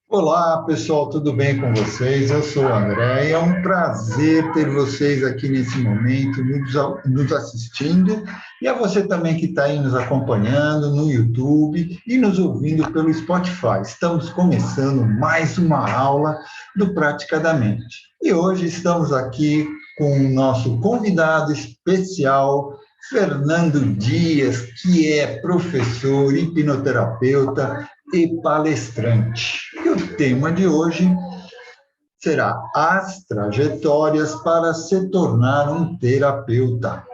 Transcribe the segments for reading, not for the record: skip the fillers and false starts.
Olá, pessoal, tudo bem com vocês? Eu sou o André e é um prazer ter vocês aqui nesse momento, nos assistindo, e a você também que está aí nos acompanhando no YouTube e nos ouvindo pelo Spotify. Estamos começando mais uma aula do Praticadamente. E hoje estamos aqui com o nosso convidado especial, Fernando Dias, que é professor, hipnoterapeuta e palestrante. E o tema de hoje será as trajetórias para se tornar um terapeuta.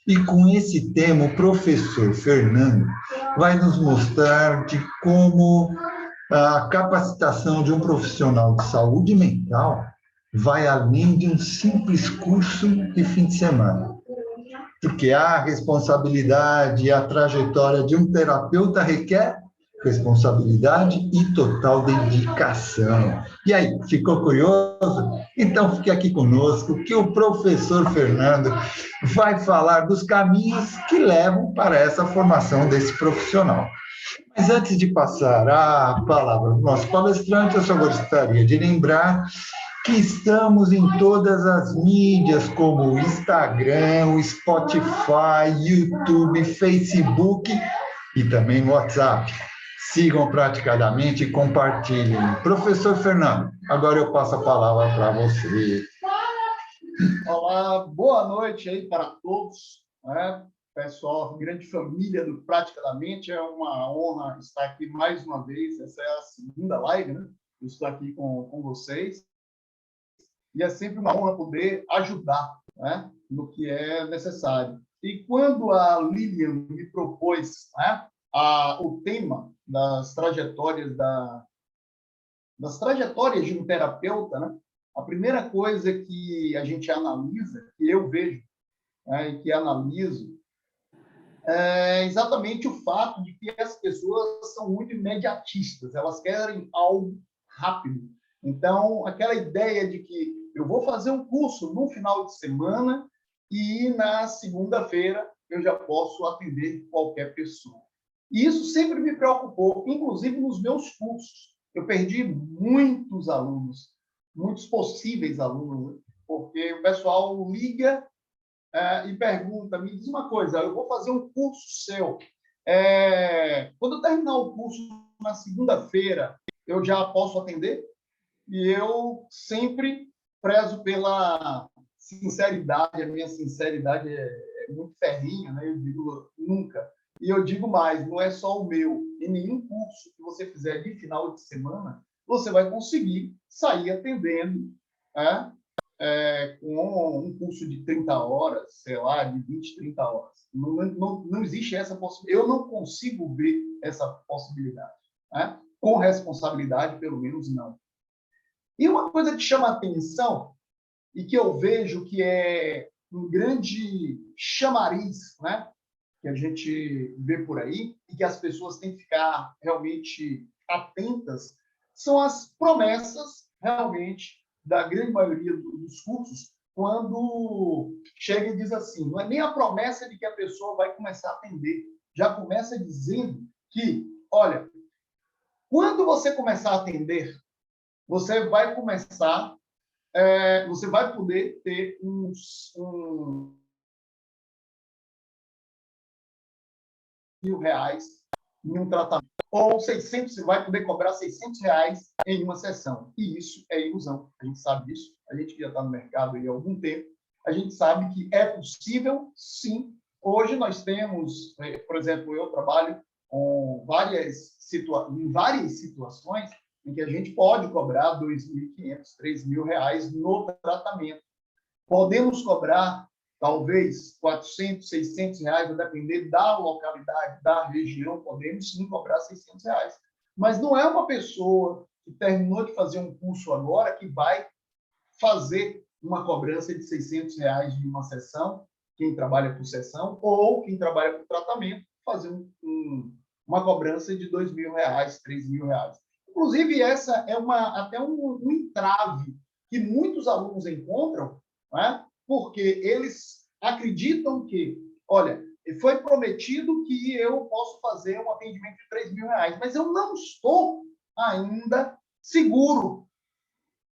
E com esse tema, o professor Fernando vai nos mostrar de como a capacitação de um profissional de saúde mental vai além de um simples curso de fim de semana. Porque a responsabilidade e a trajetória de um terapeuta requer responsabilidade e total dedicação. E aí, ficou curioso? Então fique aqui conosco, que o professor Fernando vai falar dos caminhos que levam para essa formação desse profissional. Mas antes de passar a palavra para o nosso palestrante, eu só gostaria de lembrar que estamos em todas as mídias, como o Instagram, o Spotify, YouTube, Facebook e também no WhatsApp. Sigam praticadamente e compartilhem. Professor Fernando, agora eu passo a palavra para você. Olá, boa noite aí para todos, né? Pessoal, grande família do Praticadamente, é uma honra estar aqui mais uma vez, essa é a segunda live, né? Eu estou aqui com vocês, e é sempre uma honra poder ajudar, né? No que é necessário. E quando a Lilian me propôs, né, o tema das trajetórias de um terapeuta, né? A primeira coisa que a gente analisa, que eu vejo, né, e que analiso, é exatamente o fato de que as pessoas são muito imediatistas, elas querem algo rápido. Então, aquela ideia de que eu vou fazer um curso no final de semana e na segunda-feira eu já posso atender qualquer pessoa. E isso sempre me preocupou, inclusive nos meus cursos. Eu perdi muitos alunos, muitos possíveis alunos, porque o pessoal liga e pergunta, me diz uma coisa, eu vou fazer um curso seu. Quando eu terminar o curso na segunda-feira, eu já posso atender? E eu sempre prezo pela sinceridade, a minha sinceridade é muito ferrinha, né? Eu digo nunca. E eu digo mais, não é só o meu. Em nenhum curso que você fizer de final de semana, você vai conseguir sair atendendo, né? Com um curso de 30 horas, sei lá, de 20, 30 horas. Não existe essa possibilidade. Eu não consigo ver essa possibilidade. Né? Com responsabilidade, pelo menos, não. E uma coisa que chama a atenção e que eu vejo que é um grande chamariz, né? Que a gente vê por aí e que as pessoas têm que ficar realmente atentas, são as promessas realmente da grande maioria dos cursos, quando chega e diz assim, não é nem a promessa de que a pessoa vai começar a atender, já começa dizendo que, olha, quando você começar a atender, você vai começar, você vai poder ter R$ 1.000 em um tratamento. Ou 600, você vai poder cobrar R$ 600 em uma sessão. E isso é ilusão. A gente sabe disso. A gente que já está no mercado há algum tempo, a gente sabe que é possível, sim. Hoje nós temos, por exemplo, eu trabalho com em várias situações em que a gente pode cobrar R$ 2.500, R$ 3.000 no tratamento. Podemos cobrar talvez R$ 400, R$ 600, vai depender da localidade, da região, podemos sim cobrar R$ 600. Mas não é uma pessoa que terminou de fazer um curso agora que vai fazer uma cobrança de R$ 600 de uma sessão, quem trabalha por sessão, ou quem trabalha por tratamento, fazer uma cobrança de R$ 2.000, R$ 3.000. Inclusive, essa é até um entrave que muitos alunos encontram, né? Porque eles acreditam que, olha, foi prometido que eu posso fazer um atendimento de R$ 3.000, mas eu não estou ainda seguro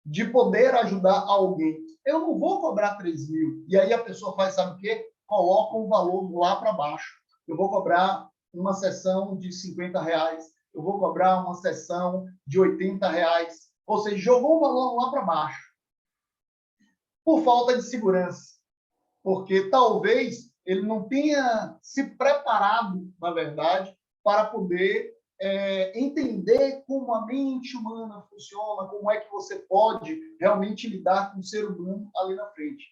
de poder ajudar alguém. Eu não vou cobrar 3 mil. E aí a pessoa faz, sabe o quê? Coloca um valor lá para baixo. Eu vou cobrar uma sessão de R$ 50. Eu vou cobrar uma sessão de R$ 80. Ou seja, jogou um valor lá para baixo. Por falta de segurança. Porque talvez ele não tenha se preparado, na verdade, para poder entender como a mente humana funciona, como é que você pode realmente lidar com o ser humano ali na frente.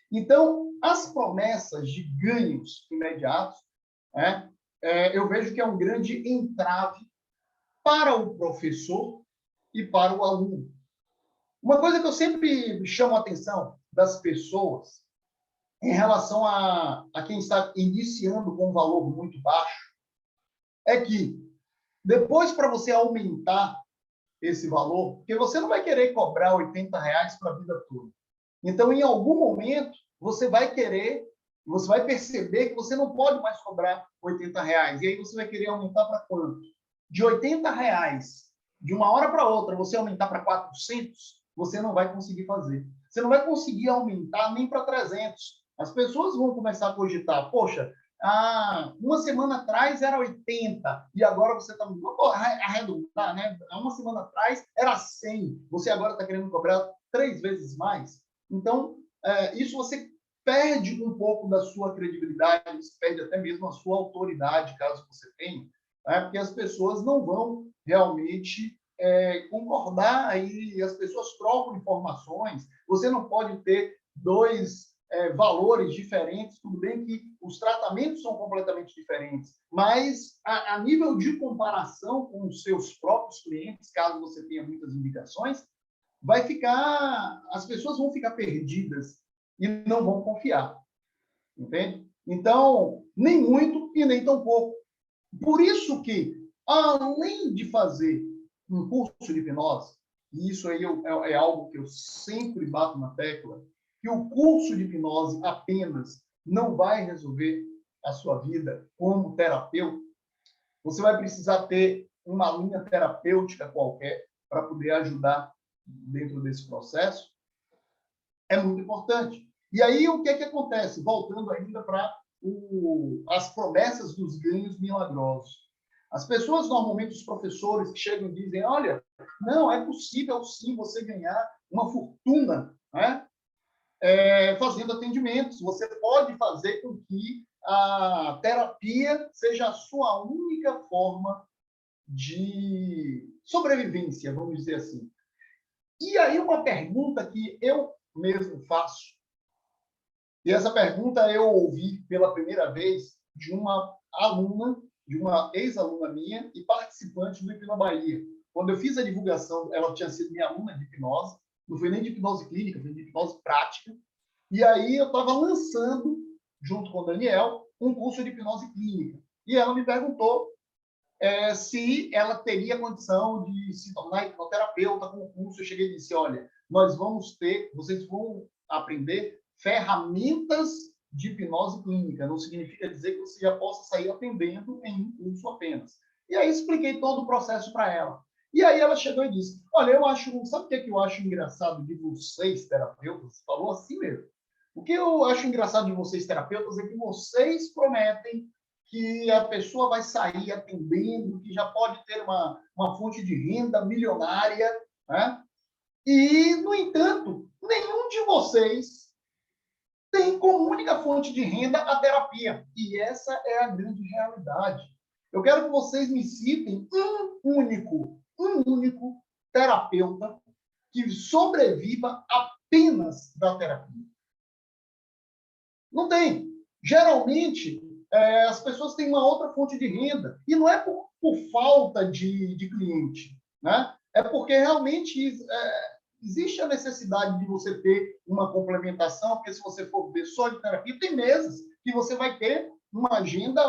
Então, as promessas de ganhos imediatos, eu vejo que é um grande entrave para o professor e para o aluno. Uma coisa que eu sempre chamo a atenção das pessoas em relação a quem está iniciando com um valor muito baixo, é que depois, para você aumentar esse valor, porque você não vai querer cobrar R$ 80 para a vida toda. Então, em algum momento, você vai perceber que você não pode mais cobrar R$ 80. E aí você vai querer aumentar para quanto? De R$ 80, de uma hora para outra, você aumentar para 400, você não vai conseguir fazer. Você não vai conseguir aumentar nem para 300. As pessoas vão começar a cogitar, poxa, uma semana atrás era 80, e agora você está... Vamos arredondar, né? Uma semana atrás era 100, você agora está querendo cobrar 3 vezes mais. Então, isso você perde um pouco da sua credibilidade, você perde até mesmo a sua autoridade, caso você tenha, né? Porque as pessoas não vão realmente concordar, e as pessoas trocam informações, você não pode ter dois valores diferentes, tudo bem que os tratamentos são completamente diferentes, mas a nível de comparação com os seus próprios clientes, caso você tenha muitas indicações, as pessoas vão ficar perdidas e não vão confiar, entende? Então, nem muito e nem tão pouco. Por isso que, além de fazer um curso de hipnose, e isso aí é algo que eu sempre bato na tecla, que o curso de hipnose apenas não vai resolver a sua vida como terapeuta. Você vai precisar ter uma linha terapêutica qualquer para poder ajudar dentro desse processo. É muito importante. E aí, o que acontece? Voltando ainda para as promessas dos ganhos milagrosos. As pessoas, normalmente, os professores que chegam e dizem, olha, não, é possível sim você ganhar uma fortuna, né? Fazendo atendimentos. Você pode fazer com que a terapia seja a sua única forma de sobrevivência, vamos dizer assim. E aí uma pergunta que eu mesmo faço, e essa pergunta eu ouvi pela primeira vez de uma aluna, de uma ex-aluna minha e participante do Hipnobahia. Quando eu fiz a divulgação, ela tinha sido minha aluna de hipnose, não foi nem de hipnose clínica, foi de hipnose prática. E aí eu estava lançando, junto com o Daniel, um curso de hipnose clínica. E ela me perguntou se ela teria condição de se tornar hipnoterapeuta com o curso. Eu cheguei e disse, olha, vocês vão aprender ferramentas de hipnose clínica. Não significa dizer que você já possa sair atendendo em um curso apenas. E aí expliquei todo o processo para ela. E aí ela chegou e disse, olha, sabe o que eu acho engraçado de vocês, terapeutas? Falou assim mesmo. O que eu acho engraçado de vocês, terapeutas, é que vocês prometem que a pessoa vai sair atendendo, que já pode ter uma fonte de renda milionária, né? E, no entanto, nenhum de vocês tem como única fonte de renda a terapia. E essa é a grande realidade. Eu quero que vocês me citem um único terapeuta que sobreviva apenas da terapia. Não tem. Geralmente, as pessoas têm uma outra fonte de renda. E não é por falta de cliente, né? É porque realmente existe a necessidade de você ter uma complementação, porque se você for ver só de terapia, tem meses que você vai ter uma agenda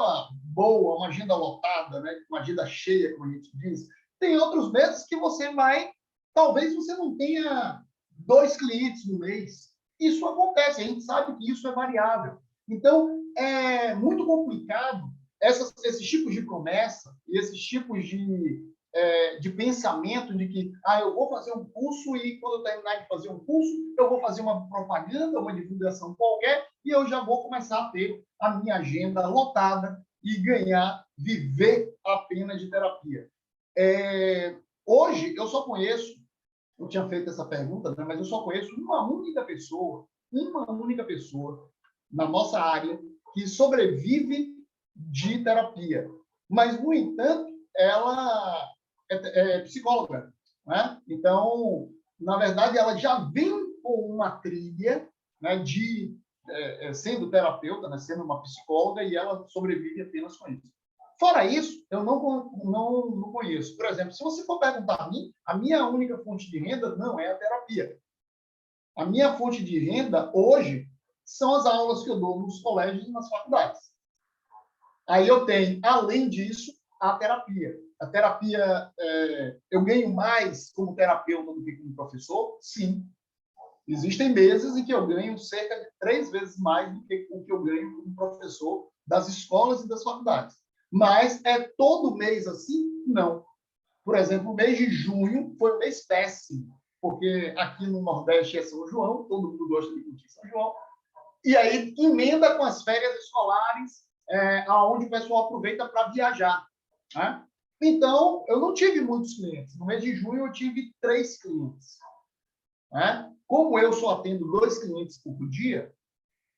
boa, uma agenda lotada, né? Uma agenda cheia, como a gente diz. Tem outros meses que talvez você não tenha 2 clientes no mês. Isso acontece, a gente sabe que isso é variável. Então, é muito complicado esses tipos de promessa e esses tipos de pensamento de que eu vou fazer um curso e quando eu terminar de fazer um curso, eu vou fazer uma propaganda, uma divulgação qualquer e eu já vou começar a ter a minha agenda lotada e viver apenas de terapia. Hoje, eu só conheço, eu tinha feito essa pergunta, né, mas eu só conheço uma única pessoa na nossa área que sobrevive de terapia. Mas, no entanto, ela é psicóloga, né? Então, na verdade, ela já vem com uma trilha, né, de sendo terapeuta, né, sendo uma psicóloga, e ela sobrevive apenas com isso. Fora isso, eu não conheço. Por exemplo, se você for perguntar a mim, a minha única fonte de renda não é a terapia. A minha fonte de renda, hoje, são as aulas que eu dou nos colégios e nas faculdades. Aí eu tenho, além disso, a terapia. A terapia, eu ganho mais como terapeuta do que como professor? Sim. Existem meses em que eu ganho cerca de 3 vezes mais do que o que eu ganho como professor das escolas e das faculdades. Mas é todo mês assim? Não. Por exemplo, o mês de junho foi um mês péssimo, porque aqui no Nordeste é São João, todo mundo gosta de curtir São João, e aí emenda com as férias escolares, aonde o pessoal aproveita para viajar, né? Então, eu não tive muitos clientes. No mês de junho, eu tive 3 clientes, né? Como eu só atendo 2 clientes por dia,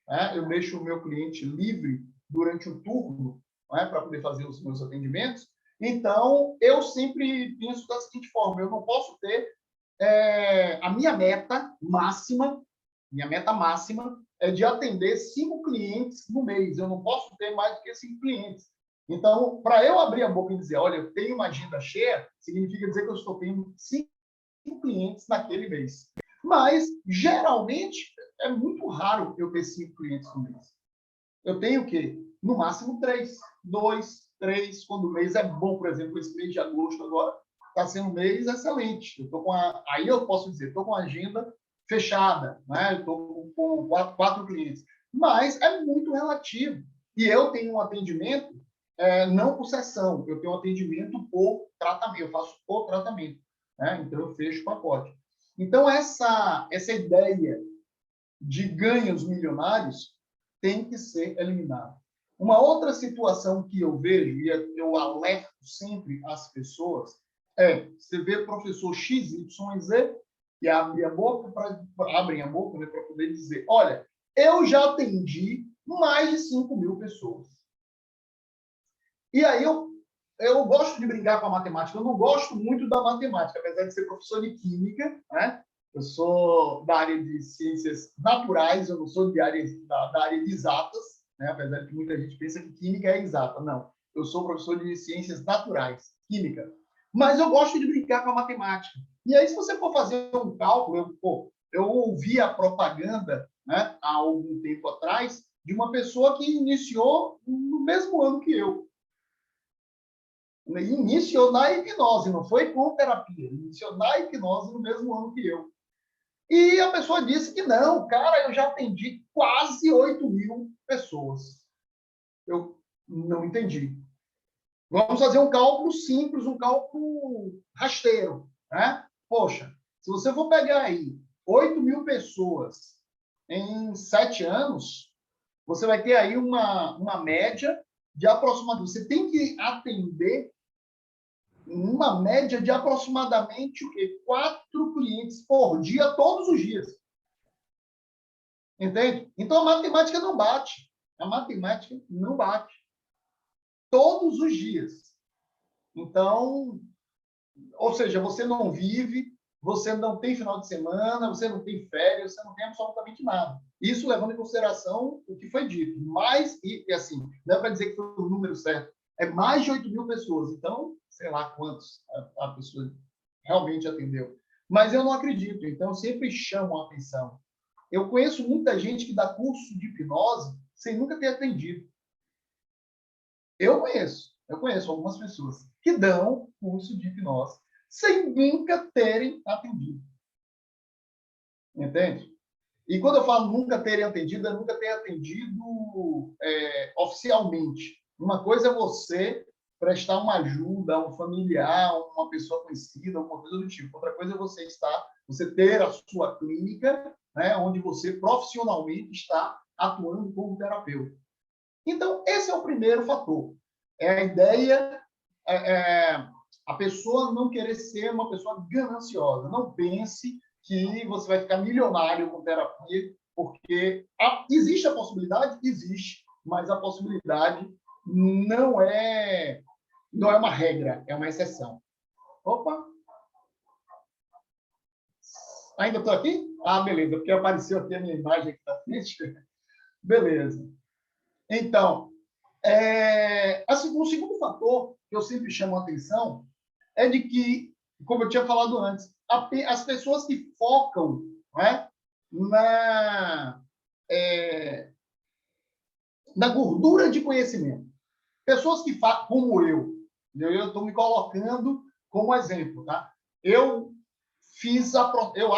né? Eu deixo o meu cliente livre durante o turno, né, para poder fazer os meus atendimentos. Então, eu sempre penso da seguinte forma: eu não posso ter a minha meta máxima é de atender 5 clientes no mês. Eu não posso ter mais do que 5 clientes. Então, para eu abrir a boca e dizer, olha, eu tenho uma agenda cheia, significa dizer que eu estou tendo 5 clientes naquele mês. Mas, geralmente, é muito raro eu ter 5 clientes no mês. Eu tenho o quê? No máximo 3. 2, 3, quando o mês é bom. Por exemplo, esse mês de agosto agora está sendo um mês excelente. Aí eu posso dizer, estou com a agenda fechada, né? Estou com 4 clientes. Mas é muito relativo. E eu tenho um atendimento não por sessão, eu tenho um atendimento por tratamento, eu faço por tratamento, né? Então eu fecho o pacote. Então essa ideia de ganhos milionários tem que ser eliminada. Uma outra situação que eu vejo, e eu alerto sempre as pessoas, você vê o professor XYZ e abrem a boca né, para poder dizer, olha, eu já atendi mais de 5.000 pessoas. E aí eu gosto de brincar com a matemática, eu não gosto muito da matemática, apesar de ser professor de química, né? Eu sou da área de ciências naturais, eu não sou da área de exatas, né? Apesar de que muita gente pensa que química é exata. Não, eu sou professor de ciências naturais, química. Mas eu gosto de brincar com a matemática. E aí, se você for fazer um cálculo, eu ouvi a propaganda, né, há algum tempo atrás, de uma pessoa que iniciou no mesmo ano que eu. Iniciou na hipnose, não foi com terapia. Iniciou na hipnose no mesmo ano que eu. E a pessoa disse que não, cara, eu já atendi quase 8.000 pessoas. Eu não entendi. Vamos fazer um cálculo simples, um cálculo rasteiro, né? Poxa, se você for pegar aí 8.000 pessoas em 7 anos, você vai ter aí uma média de aproximadamente... Você tem que atender uma média de aproximadamente 4 clientes por dia, todos os dias. Entende? Então, a matemática não bate. A matemática não bate. Todos os dias. Então, ou seja, você não vive, você não tem final de semana, você não tem férias, você não tem absolutamente nada. Isso levando em consideração o que foi dito. Mas, e assim, não é para dizer que foi o número certo, é mais de 8.000 pessoas. Então, sei lá quantos a pessoa realmente atendeu. Mas eu não acredito, então eu sempre chamo a atenção. Eu conheço muita gente que dá curso de hipnose sem nunca ter atendido. Eu conheço algumas pessoas que dão curso de hipnose sem nunca terem atendido. Entende? E quando eu falo nunca terem atendido, é nunca ter atendido oficialmente. Uma coisa é você prestar uma ajuda a um familiar, uma pessoa conhecida, alguma coisa do tipo. Outra coisa é você ter a sua clínica, né, onde você profissionalmente está atuando como terapeuta. Então, esse é o primeiro fator. É a ideia, a pessoa não querer ser uma pessoa gananciosa. Não pense que você vai ficar milionário com terapia, porque existe a possibilidade? Existe, mas a possibilidade não é uma regra, é uma exceção. Opa! Ainda estou aqui? Ah, beleza, porque apareceu aqui a minha imagem aqui na frente. Beleza. Então, o segundo fator que eu sempre chamo a atenção é de que, como eu tinha falado antes, as pessoas que focam, né, na gordura de conhecimento. Pessoas que fazem, como eu estou me colocando como exemplo, tá? Eu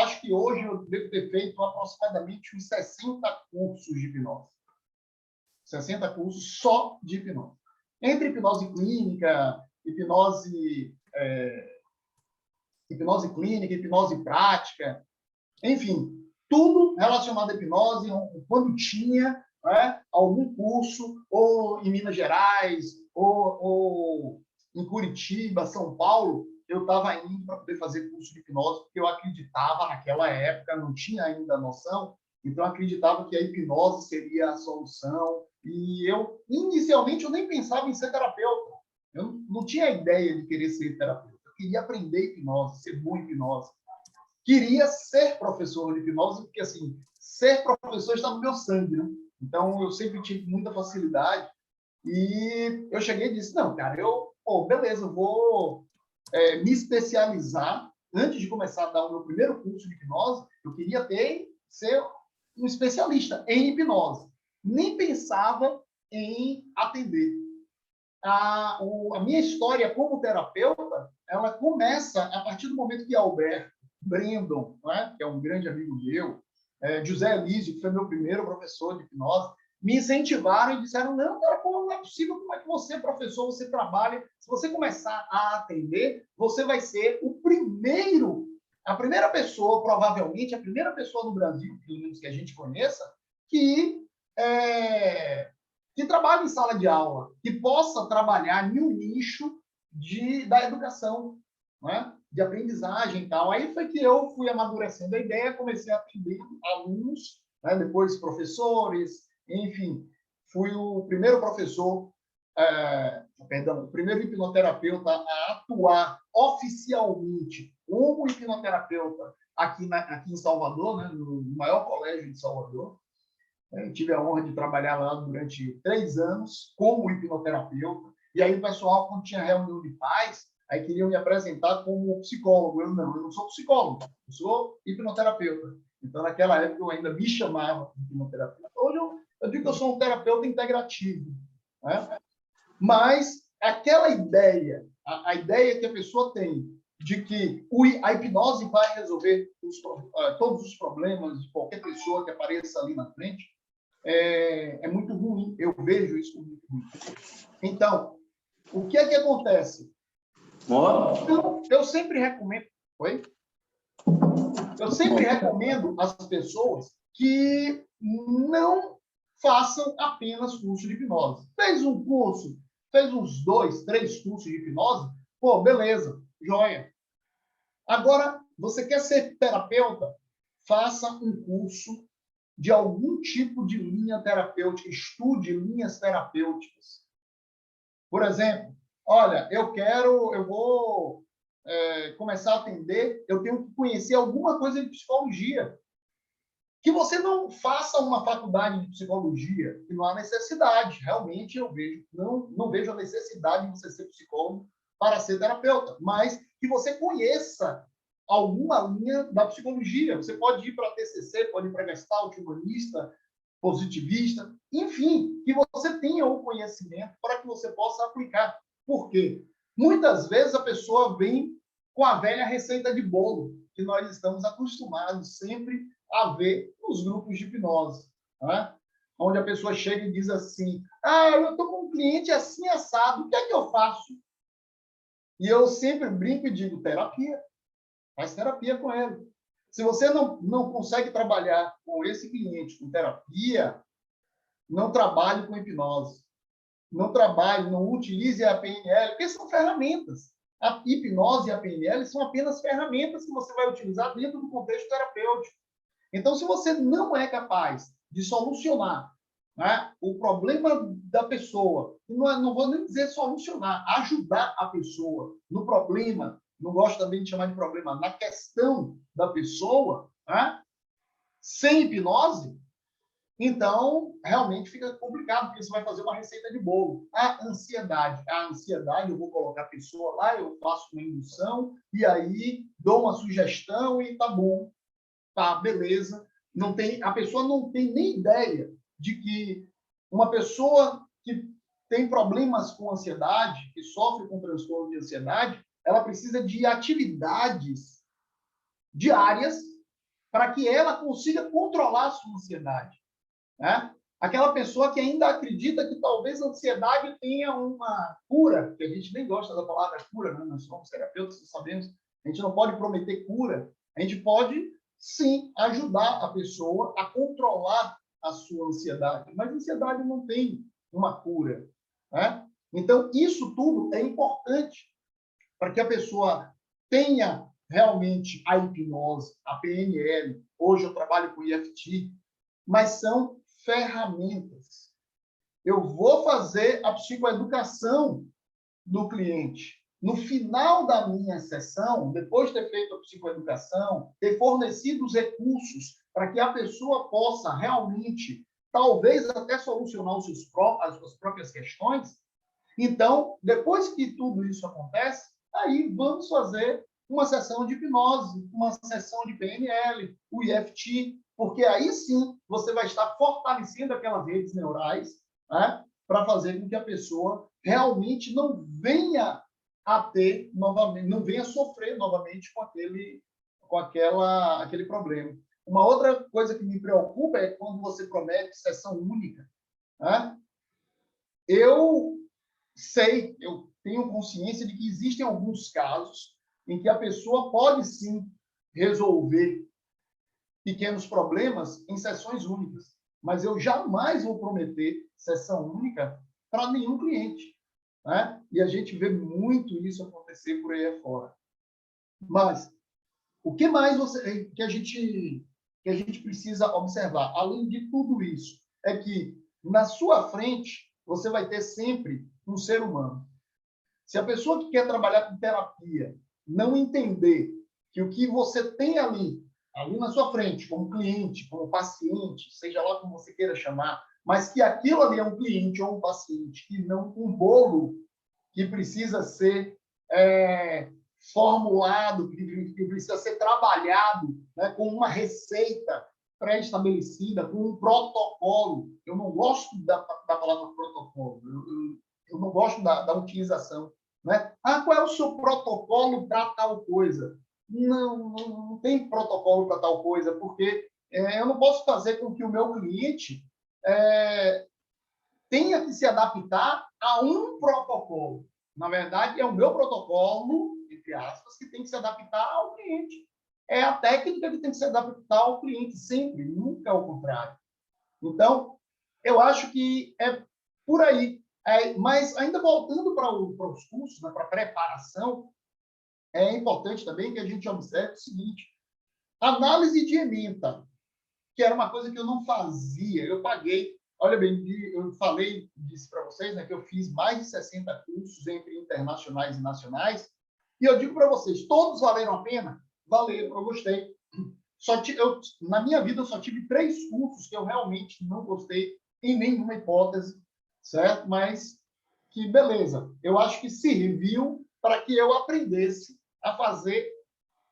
acho que hoje eu devo ter feito aproximadamente uns 60 cursos de hipnose. 60 cursos só de hipnose. Entre hipnose clínica, hipnose clínica, hipnose prática, enfim, tudo relacionado à hipnose, quando tinha, né, algum curso, ou em Minas Gerais, ou em Curitiba, São Paulo, eu estava indo para poder fazer curso de hipnose, porque eu acreditava, naquela época, não tinha ainda noção, então eu acreditava que a hipnose seria a solução, e inicialmente, eu nem pensava em ser terapeuta, eu não tinha a ideia de querer ser terapeuta, eu queria aprender hipnose, ser bom em hipnose, queria ser professor de hipnose, porque, assim, ser professor está no meu sangue, né? Então, eu sempre tive muita facilidade. E eu cheguei e disse, não, cara, beleza, eu vou me especializar. Antes de começar a dar o meu primeiro curso de hipnose, eu queria ser um especialista em hipnose. Nem pensava em atender. A minha história como terapeuta, ela começa a partir do momento que Alberto Brandon, né, que é um grande amigo meu, José Elísio, que foi meu primeiro professor de hipnose, me incentivaram e disseram, não, cara, como não é possível, como é que você, professor, você trabalha, se você começar a atender, você vai ser a primeira pessoa, provavelmente, a primeira pessoa no Brasil, pelo menos que a gente conheça, que trabalhe em sala de aula, que possa trabalhar em um nicho da educação, né? De aprendizagem e tal. Aí foi que eu fui amadurecendo a ideia, comecei a atender alunos, né? Depois professores, enfim, fui o primeiro professor, o primeiro hipnoterapeuta a atuar oficialmente como hipnoterapeuta aqui em Salvador, né? No maior colégio de Salvador. Eu tive a honra de trabalhar lá durante 3 anos como hipnoterapeuta. E aí o pessoal, quando tinha reunião de pais, aí queriam me apresentar como psicólogo. Eu não sou psicólogo, eu sou hipnoterapeuta. Então, naquela época, eu ainda me chamava de hipnoterapeuta. Hoje, eu digo que eu sou um terapeuta integrativo. Né? Mas aquela ideia, a ideia que a pessoa tem de que a hipnose vai resolver todos os problemas de qualquer pessoa que apareça ali na frente, é muito ruim. Eu vejo isso como muito ruim. Então, o que é que acontece? Então, eu sempre recomendo... Oi? Eu sempre recomendo às pessoas que não façam apenas curso de hipnose. Fez um curso, fez uns 2, 3 cursos de hipnose, pô, beleza, joia. Agora, você quer ser terapeuta? Faça um curso de algum tipo de linha terapêutica, estude linhas terapêuticas. Por exemplo, olha, eu vou começar a atender, eu tenho que conhecer alguma coisa de psicologia. Que você não faça uma faculdade de psicologia, que não há necessidade. Realmente, eu não vejo a necessidade de você ser psicólogo para ser terapeuta, mas que você conheça alguma linha da psicologia. Você pode ir para a TCC, pode ir para a Gestalt, humanista, positivista, enfim, que você tenha o conhecimento para que você possa aplicar. Por quê? Muitas vezes a pessoa vem com a velha receita de bolo, que nós estamos acostumados sempre a ver nos grupos de hipnose. Né? onde a pessoa chega e diz assim, eu estou com um cliente assim assado, o que é que eu faço? E eu sempre brinco e digo, terapia. Faz terapia com ele. Se você não consegue trabalhar com esse cliente com terapia, não trabalhe com hipnose. Não trabalhe, não utilize a PNL, porque são ferramentas. A hipnose e a PNL são apenas ferramentas que você vai utilizar dentro do contexto terapêutico. Então, se você não é capaz de solucionar, né, o problema da pessoa, não vou nem dizer solucionar, ajudar a pessoa no problema, não gosto também de chamar de problema, na questão da pessoa, né, sem hipnose, então, realmente fica complicado, porque você vai fazer uma receita de bolo. A ansiedade, eu vou colocar a pessoa lá, eu faço uma indução, e aí dou uma sugestão e tá bom. Tá, beleza. A pessoa não tem nem ideia de que uma pessoa que tem problemas com ansiedade, que sofre com transtorno de ansiedade, ela precisa de atividades diárias para que ela consiga controlar a sua ansiedade. Né? Aquela pessoa que ainda acredita que talvez a ansiedade tenha uma cura, que a gente nem gosta da palavra cura, né? Nós somos terapeutas, sabemos, a gente não pode prometer cura, a gente pode, sim, ajudar a pessoa a controlar a sua ansiedade, mas a ansiedade não tem uma cura. Né? Então, isso tudo é importante para que a pessoa tenha realmente a hipnose, a PNL, hoje eu trabalho com EFT, mas são ferramentas. Eu vou fazer a psicoeducação do cliente. No final da minha sessão, depois de ter feito a psicoeducação, ter fornecido os recursos para que a pessoa possa realmente, talvez até solucionar as suas próprias questões, então, depois que tudo isso acontece, aí vamos fazer uma sessão de hipnose, uma sessão de PNL, o EFT, porque aí sim você vai estar fortalecendo aquelas redes neurais, né, para fazer com que a pessoa realmente não venha a ter novamente, não venha sofrer novamente com aquele problema. Uma outra coisa que me preocupa é quando você promete sessão única. Né? Eu tenho consciência de que existem alguns casos em que a pessoa pode sim resolver pequenos problemas em sessões únicas, mas eu jamais vou prometer sessão única para nenhum cliente. Né? E a gente vê muito isso acontecer por aí afora. Mas o que mais que a gente precisa observar, além de tudo isso, é que na sua frente você vai ter sempre um ser humano. Se a pessoa que quer trabalhar com terapia não entender que o que você tem ali na sua frente, como cliente, como paciente, seja lá como você queira chamar, mas que aquilo ali é um cliente ou um paciente e não um bolo que precisa ser formulado, que precisa ser trabalhado, né, com uma receita pré-estabelecida, com um protocolo. Eu não gosto da palavra protocolo, eu não gosto da utilização. Né? Qual é o seu protocolo para tal coisa? Não tem protocolo para tal coisa, porque eu não posso fazer com que o meu cliente tenha que se adaptar a um protocolo. Na verdade, é o meu protocolo, entre aspas, que tem que se adaptar ao cliente. É a técnica que tem que se adaptar ao cliente, sempre, nunca ao contrário. Então, eu acho que é por aí. Mas, ainda voltando para os cursos, né, para a preparação, é importante também que a gente observe o seguinte: análise de ementa, que era uma coisa que eu não fazia. Eu paguei, olha bem, eu disse para vocês, né, que eu fiz mais de 60 cursos entre internacionais e nacionais, e eu digo para vocês, todos valeram a pena? Valeram, eu gostei. Na minha vida, eu só tive 3 cursos que eu realmente não gostei em nenhuma hipótese, certo? Mas que beleza. Eu acho que serviu para que eu aprendesse a fazer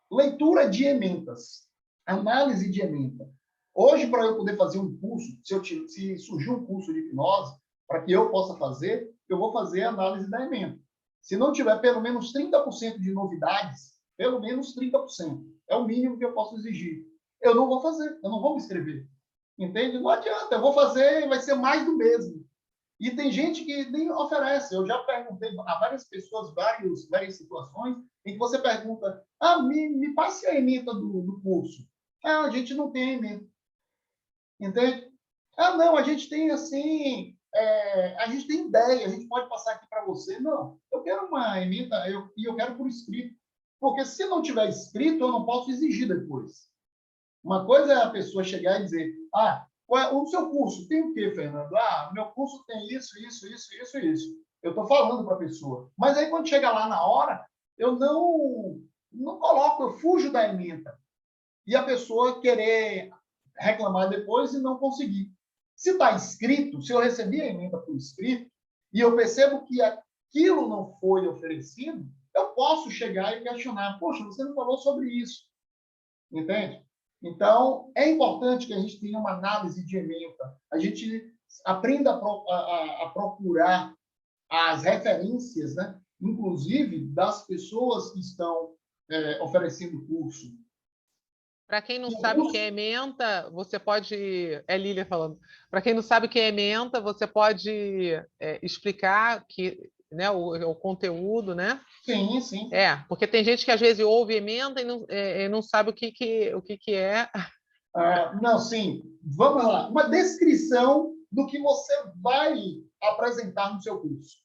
leitura de ementas, análise de ementa. Hoje, para eu poder fazer um curso, se surgir um curso de hipnose, para que eu possa fazer, eu vou fazer a análise da ementa. Se não tiver pelo menos 30% de novidades, pelo menos 30%, é o mínimo que eu posso exigir. Eu não vou fazer, eu não vou me inscrever. Entende? Não adianta, eu vou fazer, vai ser mais do mesmo. E tem gente que nem oferece. Eu já perguntei a várias pessoas, várias situações, em que você pergunta, me passe a ementa do curso. A gente não tem ementa. Entende? Não, a gente tem assim, a gente tem ideia, a gente pode passar aqui para você. Não, eu quero uma ementa e eu quero por escrito. Porque se não tiver escrito, eu não posso exigir depois. Uma coisa é a pessoa chegar e dizer, o seu curso tem o quê, Fernando? Meu curso tem isso, isso, isso, isso, isso. Eu estou falando para a pessoa. Mas aí, quando chega lá na hora, eu não coloco, eu fujo da ementa. E a pessoa querer reclamar depois e não conseguir. Se está escrito, se eu recebi a ementa por escrito, e eu percebo que aquilo não foi oferecido, eu posso chegar e questionar. Poxa, você não falou sobre isso. Entende? Então, é importante que a gente tenha uma análise de ementa, a gente aprenda a procurar as referências, né? Inclusive das pessoas que estão oferecendo o curso. Para quem não sabe o que é ementa, você pode... É Lília falando. Para quem não sabe o que é ementa, você pode explicar né, o conteúdo, né? Sim, sim. Porque tem gente que às vezes ouve ementa e não sabe o que é. Não, sim. Vamos lá. Uma descrição do que você vai apresentar no seu curso.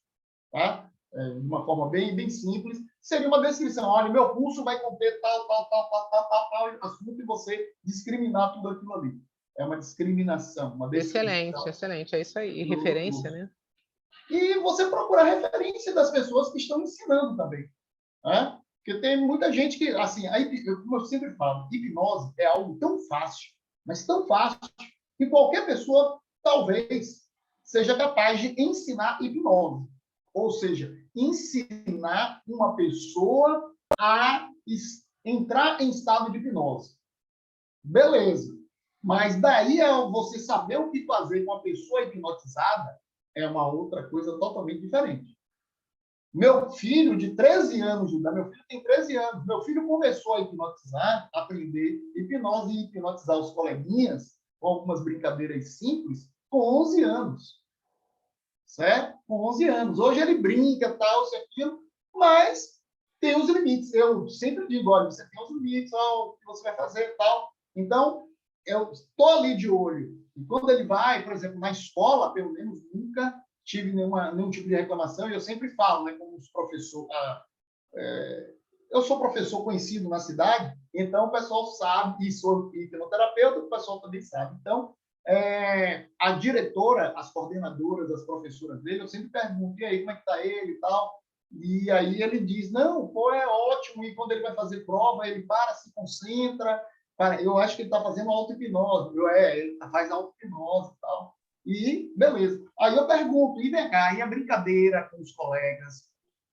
Tá? De uma forma bem simples. Seria uma descrição. Olha, meu curso vai conter tal assunto, e você discriminar tudo aquilo ali. É uma discriminação. Uma Excelente, excelente. É isso aí. Referência, né? E você procura referência das pessoas que estão ensinando também. Né? Porque tem muita gente que, assim, como eu sempre falo, hipnose é algo tão fácil, mas tão fácil, que qualquer pessoa, talvez, seja capaz de ensinar hipnose. Ou seja, ensinar uma pessoa a entrar em estado de hipnose. Beleza. Mas daí você saber o que fazer com a pessoa hipnotizada é uma outra coisa totalmente diferente. Meu filho de 13 anos de idade, meu filho tem 13 anos, meu filho começou a hipnotizar, a aprender hipnose e hipnotizar os coleguinhas com algumas brincadeiras simples com 11 anos. Certo? Com 11 anos. Hoje ele brinca, tal, isso, aquilo, mas tem os limites. Eu sempre digo, olha, você tem os limites, o que você vai fazer, tal. Então, eu estou ali de olho. E quando ele vai, por exemplo, na escola, pelo menos, nunca tive nenhum tipo de reclamação, e eu sempre falo, né, como os professores... eu sou professor conhecido na cidade, então o pessoal sabe, e sou hipnoterapeuta, o pessoal também sabe. Então, a diretora, as coordenadoras, as professoras dele, eu sempre pergunto, e aí, como é que está ele e tal? E aí ele diz, não, pô, é ótimo, e quando ele vai fazer prova, ele se concentra, eu acho que ele está fazendo auto-hipnose, ele faz auto-hipnose e tal. E, beleza. Aí eu pergunto, e vem cá, e a brincadeira com os colegas,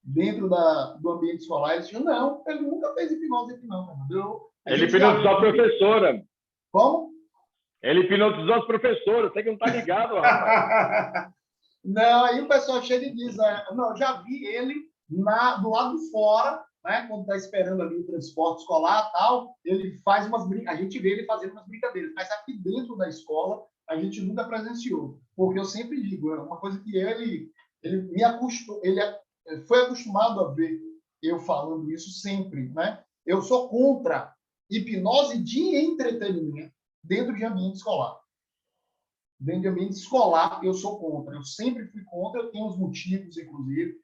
dentro do ambiente escolar? Ele diz, não, ele nunca fez hipnose aqui não, entendeu? Ele hipnotizou a professora. Como? Ele hipnotizou as professoras, você que não está ligado, rapaz. Não, aí o pessoal chega e diz, não, eu já vi ele do lado de fora, né, quando está esperando ali o transporte escolar e tal, ele faz a gente vê ele fazendo umas brincadeiras, mas aqui dentro da escola a gente nunca presenciou, porque eu sempre digo, é uma coisa que ele foi acostumado a ver eu falando isso sempre, né? Eu sou contra hipnose de entretenimento dentro de ambiente escolar. Dentro de ambiente escolar, eu sou contra. Eu sempre fui contra, eu tenho os motivos, inclusive.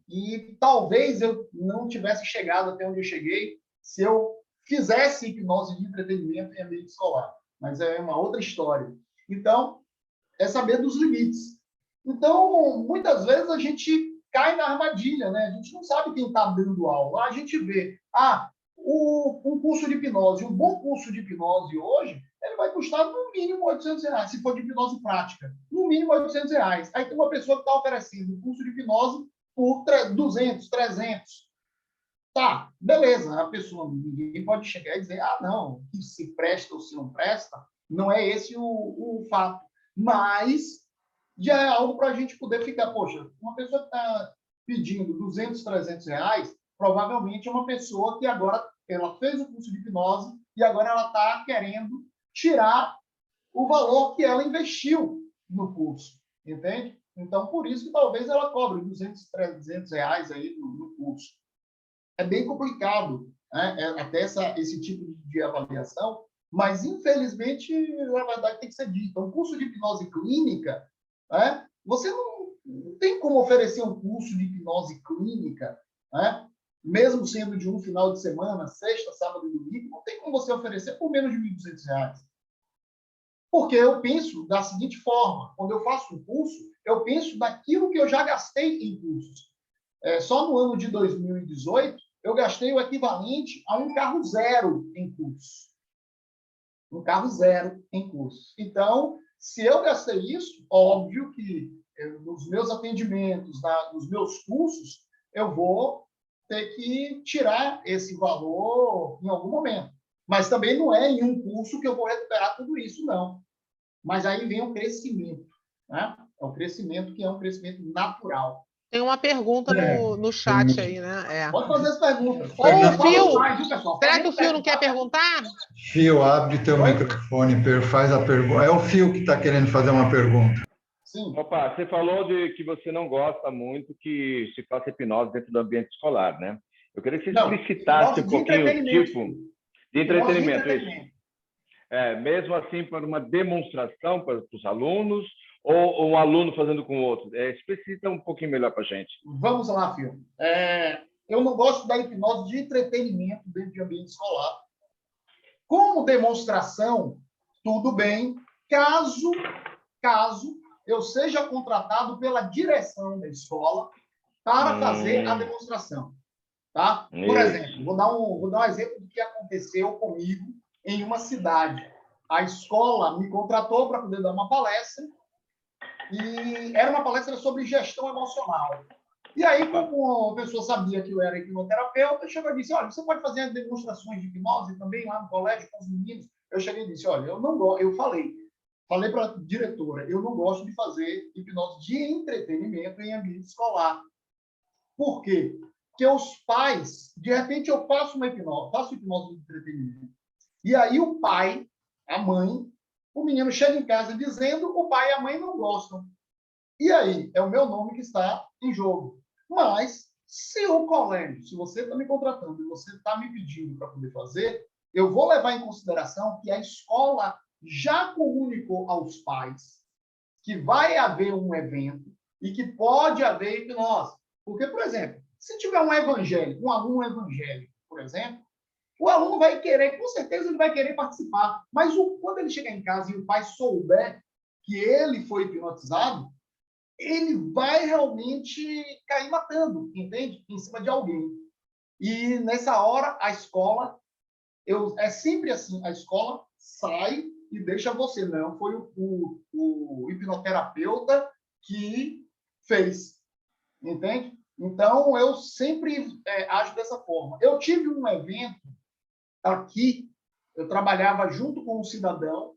E talvez eu não tivesse chegado até onde eu cheguei se eu fizesse hipnose de entretenimento em ambiente escolar. Mas é uma outra história. Então, é saber dos limites. Então, muitas vezes a gente cai na armadilha, né? A gente não sabe quem está dando aula. A gente vê, um curso de hipnose, um bom curso de hipnose hoje, ele vai custar no mínimo R$800, se for de hipnose prática. No mínimo R$800. Aí tem uma pessoa que está oferecendo um curso de hipnose por 200, 300. Tá, beleza. A pessoa, ninguém pode chegar e dizer, não, que se presta ou se não presta, não é esse o fato. Mas já é algo para a gente poder ficar, poxa, uma pessoa que está pedindo 200, 300 reais, provavelmente é uma pessoa que agora ela fez o curso de hipnose e agora ela está querendo tirar o valor que ela investiu no curso, entende? Então, por isso que talvez ela cobre 200, 300 reais aí no curso. É bem complicado, né? Até esse tipo de avaliação, mas, infelizmente, na verdade, tem que ser dito. Um curso de hipnose clínica, né? Você não tem como oferecer um curso de hipnose clínica, né? Mesmo sendo de um final de semana, sexta, sábado e domingo, não tem como você oferecer por menos de R$ 1.200. Porque eu penso da seguinte forma, quando eu faço um curso, eu penso daquilo que eu já gastei em cursos. Só no ano de 2018, eu gastei o equivalente a um carro zero em curso. Um carro zero em curso. Então, se eu gastei isso, óbvio que nos meus atendimentos, nos meus cursos, eu vou ter que tirar esse valor em algum momento. Mas também não é em um curso que eu vou recuperar tudo isso, não. Mas aí vem o crescimento, né? É o crescimento que é um crescimento natural. Tem uma pergunta no chat aí, né? Pode fazer as perguntas. Ô, Fio, mais, viu, pessoal? será que o Fio não quer perguntar? Fio, abre teu microfone, faz a pergunta. É o Fio que está querendo fazer uma pergunta. Sim. Opa, você falou de que você não gosta muito que se faça hipnose dentro do ambiente escolar, né? Eu queria que você explicitasse um pouquinho o tipo de entretenimento. Isso. Mesmo assim, para uma demonstração para os alunos ou um aluno fazendo com o outro? Explicita um pouquinho melhor para a gente. Vamos lá, Fio. Eu não gosto da hipnose de entretenimento dentro de ambiente escolar. Como demonstração, tudo bem, caso eu seja contratado pela direção da escola para fazer a demonstração. Tá? Por exemplo, vou dar um exemplo do que aconteceu comigo em uma cidade. A escola me contratou para poder dar uma palestra e era uma palestra sobre gestão emocional. E aí, como a pessoa sabia que eu era hipnoterapeuta, chegou e disse, olha, você pode fazer as demonstrações de hipnose também lá no colégio com os meninos? Eu cheguei e disse, olha, eu não gosto, eu falei para a diretora, eu não gosto de fazer hipnose de entretenimento em ambiente escolar. Por quê? Porque os pais, de repente eu faço hipnose de entretenimento. E aí o pai, a mãe, o menino chega em casa dizendo o pai e a mãe não gostam. E aí, é o meu nome que está em jogo. Mas, se o colégio, se você está me contratando e você está me pedindo para poder fazer, eu vou levar em consideração que a escola já comunicou aos pais que vai haver um evento e que pode haver hipnose. Porque, por exemplo, se tiver um aluno evangélico, por exemplo, o aluno vai querer, com certeza ele vai querer participar. Mas quando ele chegar em casa e o pai souber que ele foi hipnotizado, ele vai realmente cair matando, entende? Em cima de alguém. E nessa hora, a escola, é sempre assim, a escola sai e deixa você. Não, foi o hipnoterapeuta que fez, entende? Então, eu sempre ajo dessa forma. Eu tive um evento aqui, eu trabalhava junto com um cidadão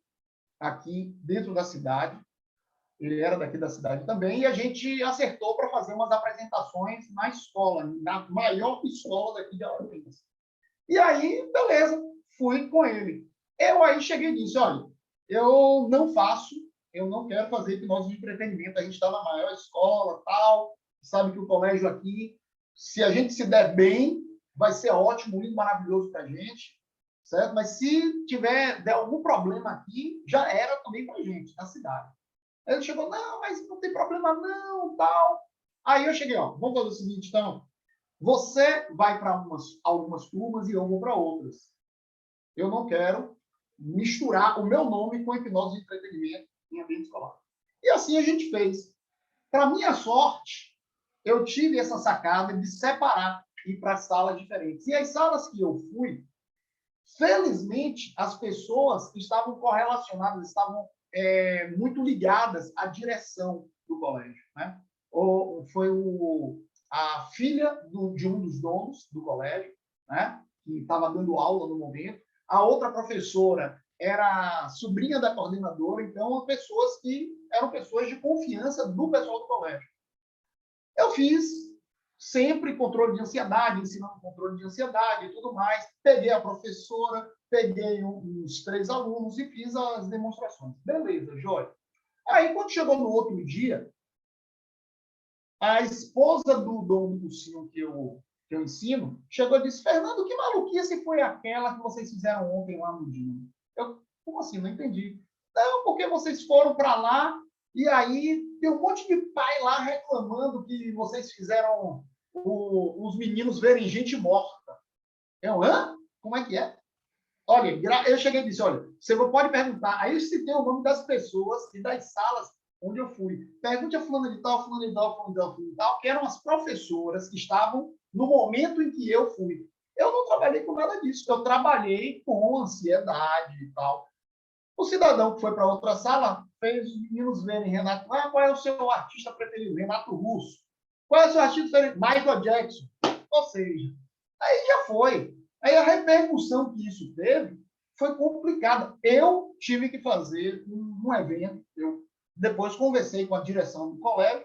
aqui dentro da cidade, ele era daqui da cidade também, e a gente acertou para fazer umas apresentações na escola, na maior escola daqui de Alagoas. E aí, beleza, fui com ele. Eu aí cheguei e disse, olha, eu não quero fazer hipnose de entretenimento, a gente está na maior escola, tal, sabe que o colégio aqui, se a gente se der bem, vai ser ótimo, lindo, maravilhoso para a gente, certo? Mas se der algum problema aqui, já era também para a gente, na cidade. Aí ele chegou, não, mas não tem problema não, tal. Aí eu cheguei, vamos fazer o seguinte, então, você vai para algumas turmas e eu vou para outras. Eu não quero misturar o meu nome com hipnose de entretenimento em ambiente escolar. E assim a gente fez. Para minha sorte, eu tive essa sacada de separar e ir para salas diferentes. E as salas que eu fui, felizmente, as pessoas estavam correlacionadas, estavam muito ligadas à direção do colégio, né? Foi a filha de um dos donos do colégio, né? Que estava dando aula no momento. A outra professora era sobrinha da coordenadora, então pessoas que eram pessoas de confiança do pessoal do colégio. Eu fiz sempre controle de ansiedade, ensinando controle de ansiedade e tudo mais. Peguei a professora, peguei uns 3 alunos e fiz as demonstrações. Beleza, joia. Aí, quando chegou no outro dia, a esposa do dono do cursinho que eu ensino chegou e disse: Fernando, que maluquice foi aquela que vocês fizeram ontem lá no dia? Eu, como assim? Não entendi. Não, porque vocês foram para lá e aí tem um monte de pai lá reclamando que vocês fizeram os meninos verem gente morta. Eu, hã? Como é que é? Olha, eu cheguei e disse, olha, você não pode perguntar. Aí eu citei o nome das pessoas e das salas onde eu fui. Pergunte a fulana de tal, fulana de tal, fulana de tal, fulana de tal, que eram as professoras que estavam no momento em que eu fui. Eu não trabalhei com nada disso. Eu trabalhei com ansiedade e tal. O cidadão que foi para outra sala fez os meninos verem Renato. Ah, qual é o seu artista preferido? Renato Russo. Qual é o seu artista preferido? Michael Jackson. Ou seja, aí já foi. Aí a repercussão que isso teve foi complicada. Eu tive que fazer um evento. Eu depois conversei com a direção do colégio,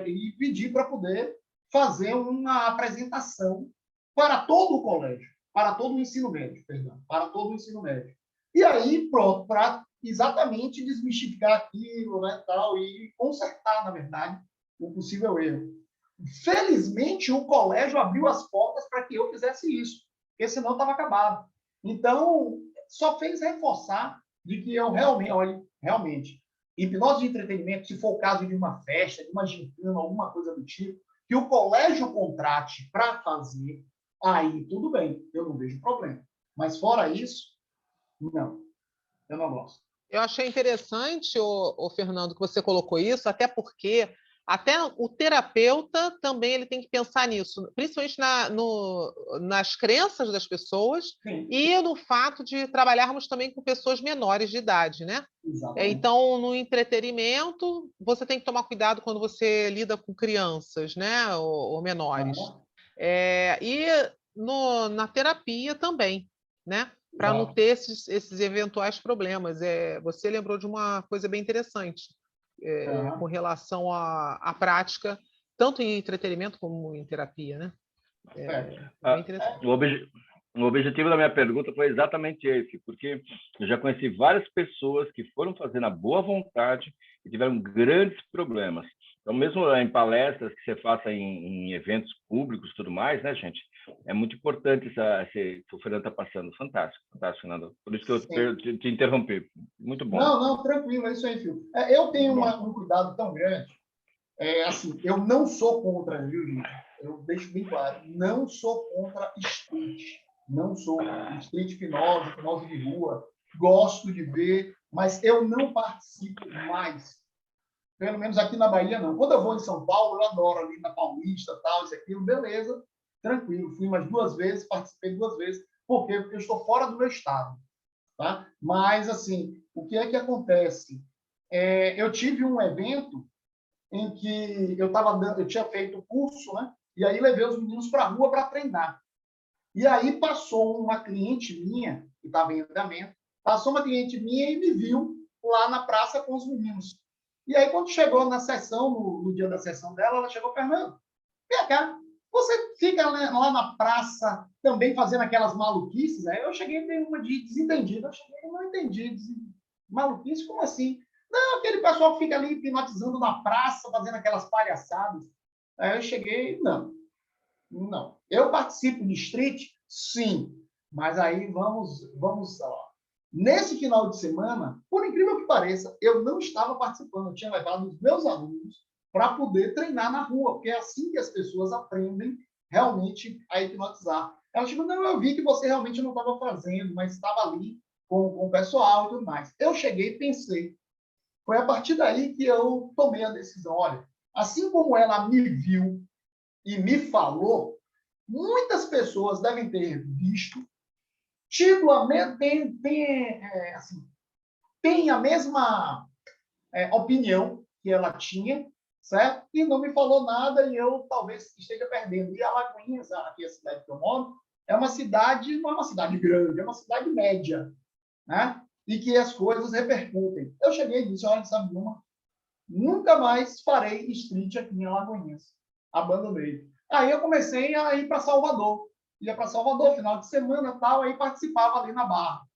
e pedi para poder fazer uma apresentação para todo o colégio, para todo o ensino médio, perdão, para todo o ensino médio. E aí, pronto, para exatamente desmistificar aquilo, né, tal, e consertar, na verdade, o possível erro. Felizmente, o colégio abriu as portas para que eu fizesse isso, porque senão estava acabado. Então, só fez reforçar de que eu realmente, hipnose de entretenimento, se for o caso de uma festa, de uma gincana, alguma coisa do tipo, que o colégio contrate para fazer, aí tudo bem, eu não vejo problema. Mas fora isso, não, eu não gosto. Eu achei interessante, Fernando, que você colocou isso, até porque até o terapeuta também ele tem que pensar nisso, principalmente nas crenças das pessoas. Sim. E no fato de trabalharmos também com pessoas menores de idade, né? Exatamente. Então, no entretenimento, você tem que tomar cuidado quando você lida com crianças, né? Ou menores. E na terapia também, né? Para não ter esses eventuais problemas. Você lembrou de uma coisa bem interessante com relação à prática, tanto em entretenimento como em terapia, né? Bem interessante. O objetivo da minha pergunta foi exatamente esse, porque eu já conheci várias pessoas que foram fazer na boa vontade e tiveram grandes problemas. Então, mesmo em palestras que você faça em eventos públicos e tudo mais, né, gente? É muito importante esse que o Fernando está passando. Fantástico, fantástico, Fernando. Por isso que eu te interrompi. Muito bom. Não, tranquilo, é isso aí, Fio. Eu tenho um cuidado tão grande. Assim, eu não sou contra, viu, gente? Eu deixo bem claro, não sou contra street. Não sou street hipnose de rua. Gosto de ver, mas eu não participo mais. Pelo menos aqui na Bahia, não. Quando eu vou em São Paulo, eu adoro ali na Paulista, tal, isso aqui, beleza, tranquilo. Fui umas 2 vezes, participei 2 vezes. Por quê? Porque eu estou fora do meu estado. Tá? Mas, assim, o que é que acontece? Eu tive um evento em que eu tinha feito curso, né? E aí levei os meninos para a rua para treinar. E aí passou uma cliente minha, que estava em andamento, passou uma cliente minha e me viu lá na praça com os meninos. E aí, quando chegou na sessão, no dia da sessão dela, ela chegou, Fernando, vem cá, você fica lá na praça também fazendo aquelas maluquices? Aí eu cheguei meio uma de desentendido. Eu cheguei, não entendi. Maluquice? Como assim? Não, aquele pessoal que fica ali hipnotizando na praça, fazendo aquelas palhaçadas. Aí eu cheguei, não. Eu participo de street? Sim. Mas aí vamos lá. Nesse final de semana, por incrível que pareça, eu não estava participando. Eu tinha levado os meus alunos para poder treinar na rua, porque é assim que as pessoas aprendem realmente a hipnotizar. Ela chegou, não, eu vi que você realmente não estava fazendo, mas estava ali com o pessoal e tudo mais. Eu cheguei e pensei. Foi a partir daí que eu tomei a decisão. Olha, assim como ela me viu e me falou, muitas pessoas devem ter visto, tido a tem a mesma opinião que ela tinha, certo? E não me falou nada e eu talvez esteja perdendo. E Alagoinhas, aqui a cidade que eu moro, não é uma cidade grande, é uma cidade média, né? E que as coisas repercutem. Eu cheguei e disse, olha, sabe uma? Nunca mais farei street aqui em Alagoinhas. Abandonei. Aí eu comecei a ir para Salvador. ia para Salvador, final de semana, tal, aí participava ali na Barra.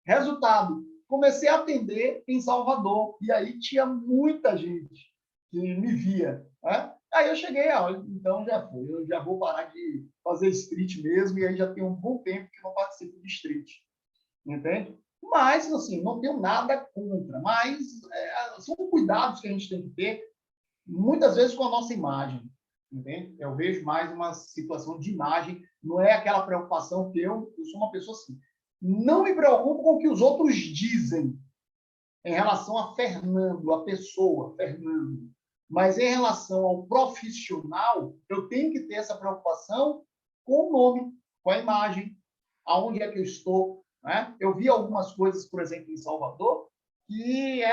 Resultado, comecei a atender em Salvador, e aí tinha muita gente que me via, né? Aí eu cheguei, então já foi, eu já vou parar de fazer street mesmo, e aí já tem um bom tempo que não participo de street, entende? Mas, assim, não tenho nada contra, mas são cuidados que a gente tem que ter, muitas vezes com a nossa imagem, entende? Eu vejo mais uma situação de imagem, não é aquela preocupação que eu sou uma pessoa assim. Não me preocupo com o que os outros dizem em relação a Fernando, a pessoa, Fernando. Mas em relação ao profissional, eu tenho que ter essa preocupação com o nome, com a imagem, aonde é que eu estou, né? Eu vi algumas coisas, por exemplo, em Salvador, que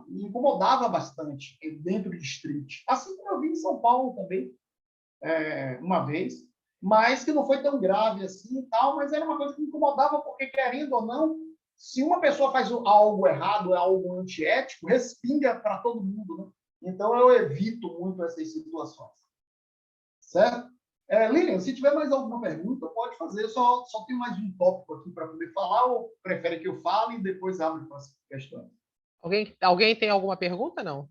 me incomodava bastante dentro de street. Assim como eu vi em São Paulo também, uma vez, mas que não foi tão grave assim e tal, mas era uma coisa que me incomodava, porque, querendo ou não, se uma pessoa faz algo errado, algo antiético, respinga para todo mundo, né? Então, eu evito muito essas situações. Certo? Lilian, se tiver mais alguma pergunta, pode fazer. Eu só tenho mais um tópico aqui para poder falar, ou prefere que eu fale e depois abro para as questões? Alguém tem alguma pergunta? Não?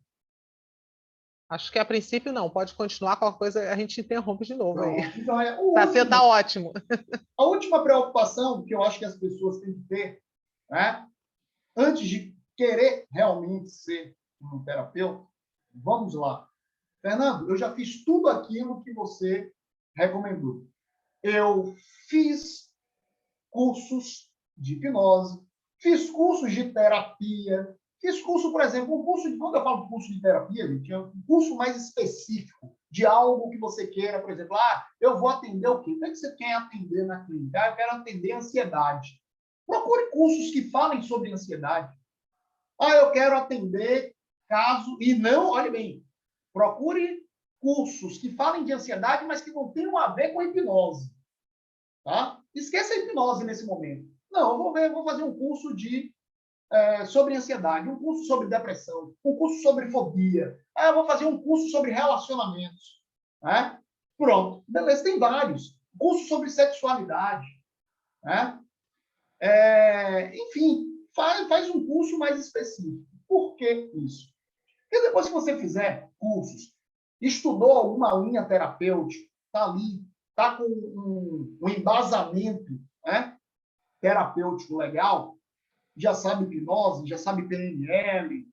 Acho que a princípio não. Pode continuar, qualquer coisa a gente interrompe de novo aí. Então, tá ótimo. A última preocupação que eu acho que as pessoas têm que ter, né, antes de querer realmente ser um terapeuta, vamos lá. Fernando, eu já fiz tudo aquilo que você recomendou. Eu fiz cursos de hipnose, fiz cursos de terapia, fiz curso, por exemplo, quando eu falo curso de terapia, gente, é um curso mais específico de algo que você queira, por exemplo, eu vou atender o quê? O que você quer atender na clínica? Eu quero atender ansiedade. Procure cursos que falem sobre ansiedade. Eu quero atender caso... E não, olhe bem, procure cursos que falem de ansiedade, mas que não tenham a ver com a hipnose. Tá? Esqueça a hipnose nesse momento. Não, eu vou fazer um curso sobre ansiedade, um curso sobre depressão, um curso sobre fobia. Eu vou fazer um curso sobre relacionamentos. Né? Pronto. Beleza, tem vários. Curso sobre sexualidade. Né? Enfim, faz um curso mais específico. Por que isso? Porque depois que você fizer cursos, estudou alguma linha terapêutica, está ali, está com um embasamento, né, terapêutico legal, já sabe hipnose, já sabe PNL.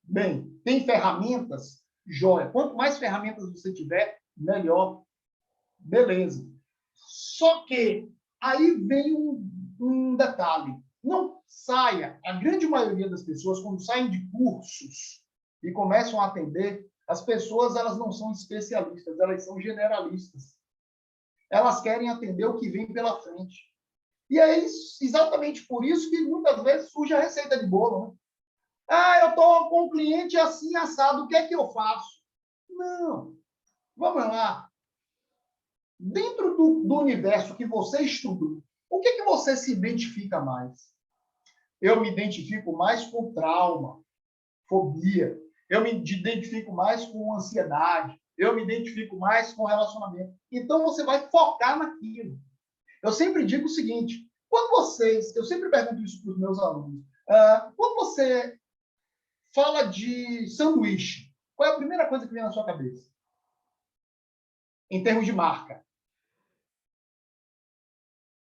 Bem, tem ferramentas, joia. Quanto mais ferramentas você tiver, melhor. Beleza. Só que aí vem um detalhe. Não saia. A grande maioria das pessoas, quando saem de cursos e começam a atender, as pessoas elas não são especialistas, elas são generalistas. Elas querem atender o que vem pela frente. E é exatamente por isso que muitas vezes surge a receita de bolo. Né? Eu estou com um cliente assim, assado, o que é que eu faço? Não. Vamos lá. Dentro do universo que você estudou, o que você se identifica mais? Eu me identifico mais com trauma, fobia. Eu me identifico mais com ansiedade. Eu me identifico mais com relacionamento. Então, você vai focar naquilo. Eu sempre digo o seguinte, eu sempre pergunto isso para os meus alunos, quando você fala de sanduíche, qual é a primeira coisa que vem na sua cabeça? Em termos de marca.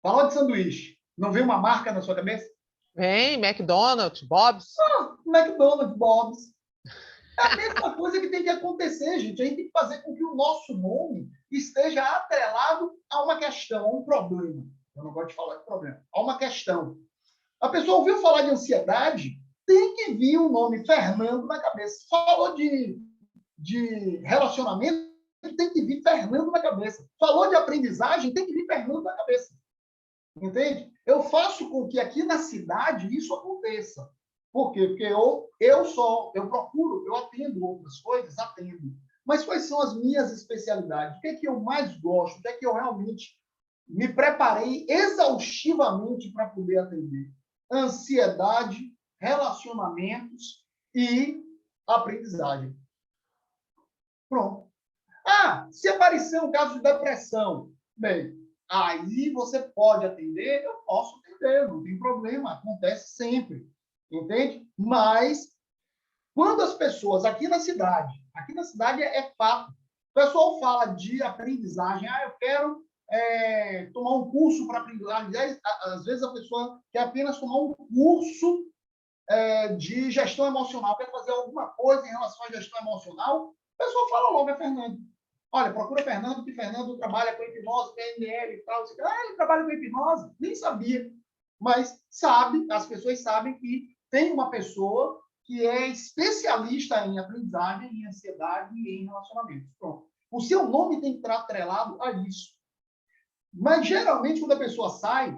Falou de sanduíche, não vem uma marca na sua cabeça? Vem, McDonald's, Bob's. McDonald's, Bob's. É a mesma coisa que tem que acontecer, gente. A gente tem que fazer com que o nosso nome esteja atrelado a uma questão, a um problema. Eu não gosto de falar de problema. A uma questão. A pessoa ouviu falar de ansiedade, tem que vir o nome Fernando na cabeça. Falou de relacionamento, tem que vir Fernando na cabeça. Falou de aprendizagem, tem que vir Fernando na cabeça. Entende? Eu faço com que aqui na cidade isso aconteça. Por quê? Porque eu procuro, eu atendo outras coisas, atendo. Mas quais são as minhas especialidades? O que é que eu mais gosto? O que é que eu realmente me preparei exaustivamente para poder atender? Ansiedade, relacionamentos e aprendizagem. Pronto. Se aparecer um caso de depressão, bem, Aí você pode atender? Eu posso atender, não tem problema, acontece sempre, entende? Mas quando as pessoas aqui na cidade é fato, o pessoal fala de aprendizagem, eu quero tomar um curso para aprendizagem. Às vezes a pessoa quer apenas tomar um curso de gestão emocional, quer fazer alguma coisa em relação à gestão emocional, o pessoal fala logo, é Fernando. Olha, procura Fernando, que Fernando trabalha com hipnose, PNL e tal. Ele trabalha com hipnose? Nem sabia. Mas sabe, as pessoas sabem que tem uma pessoa que é especialista em aprendizagem, em ansiedade e em relacionamentos. Pronto. O seu nome tem que estar atrelado a isso. Mas, geralmente, quando a pessoa sai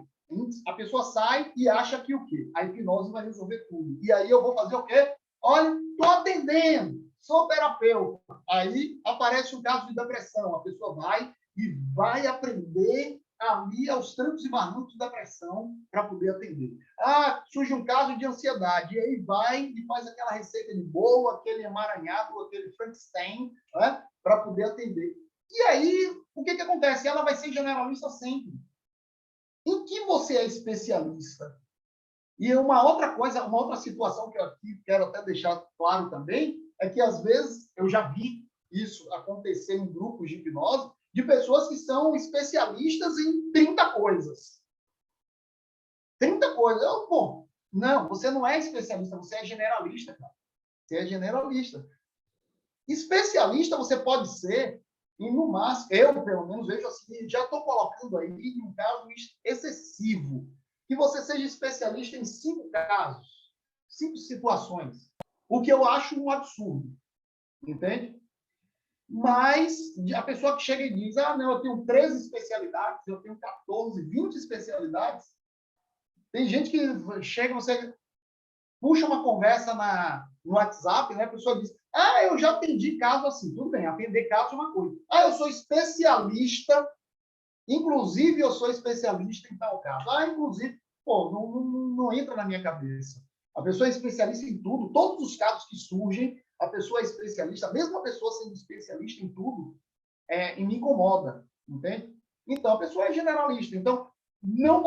e acha que o quê? A hipnose vai resolver tudo. E aí eu vou fazer o quê? Olha, estou atendendo, sou terapeuta. Aí aparece um caso de depressão. A pessoa vai aprender ali aos trancos e barrancos da depressão para poder atender. Surge um caso de ansiedade. E aí vai e faz aquela receita de bolo, aquele emaranhado, aquele Frankenstein, né, para poder atender. E aí, o que acontece? Ela vai ser generalista sempre. Em que você é especialista? E uma outra coisa, uma outra situação que eu aqui quero até deixar claro também, é que às vezes eu já vi isso acontecer em grupos de hipnose, de pessoas que são especialistas em 30 coisas. 30 coisas. Não, você não é especialista, você é generalista, cara. Você é generalista. Especialista você pode ser, e no máximo, eu pelo menos vejo assim, já estou colocando aí em um caso excessivo, que você seja especialista em 5 casos, 5 situações, o que eu acho um absurdo, entende? Mas a pessoa que chega e diz, não, eu tenho 13 especialidades, eu tenho 14, 20 especialidades, tem gente que chega, você puxa uma conversa no WhatsApp, né? A pessoa diz, eu já atendi caso assim. Tudo bem, atender caso é uma coisa. Eu sou especialista, inclusive eu sou especialista em tal caso. Inclusive, não entra na minha cabeça. A pessoa é especialista em tudo, todos os casos que surgem, a pessoa é especialista, mesmo a pessoa sendo especialista em tudo, e me incomoda, entende? Então, a pessoa é generalista. Então, não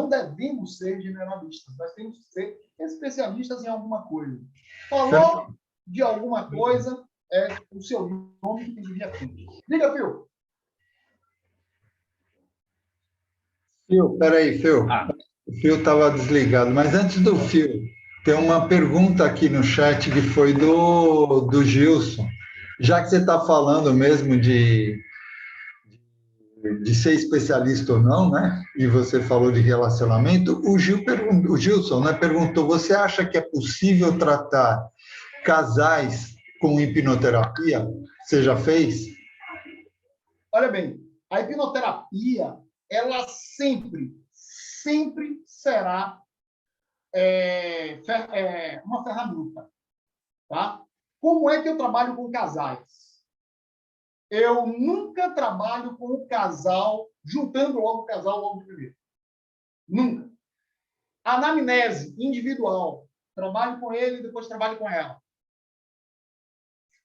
devemos ser generalistas. Nós temos que ser especialistas em alguma coisa. Falou de alguma coisa, é o seu nome que tem que vir à frente. Diga, Phil. Phil, peraí, Phil. O Phil estava desligado, mas antes do Phil, tem uma pergunta aqui no chat que foi do Gilson. Já que você está falando mesmo de ser especialista ou não, né? E você falou de relacionamento, o Gilson, né, perguntou: você acha que é possível tratar casais com hipnoterapia? Você já fez? Olha bem, a hipnoterapia, ela sempre será uma ferramenta, tá? Como é que eu trabalho com casais? Eu nunca trabalho com o casal, juntando logo o casal logo de primeiro. Nunca. Anamnese individual. Trabalho com ele e depois trabalho com ela.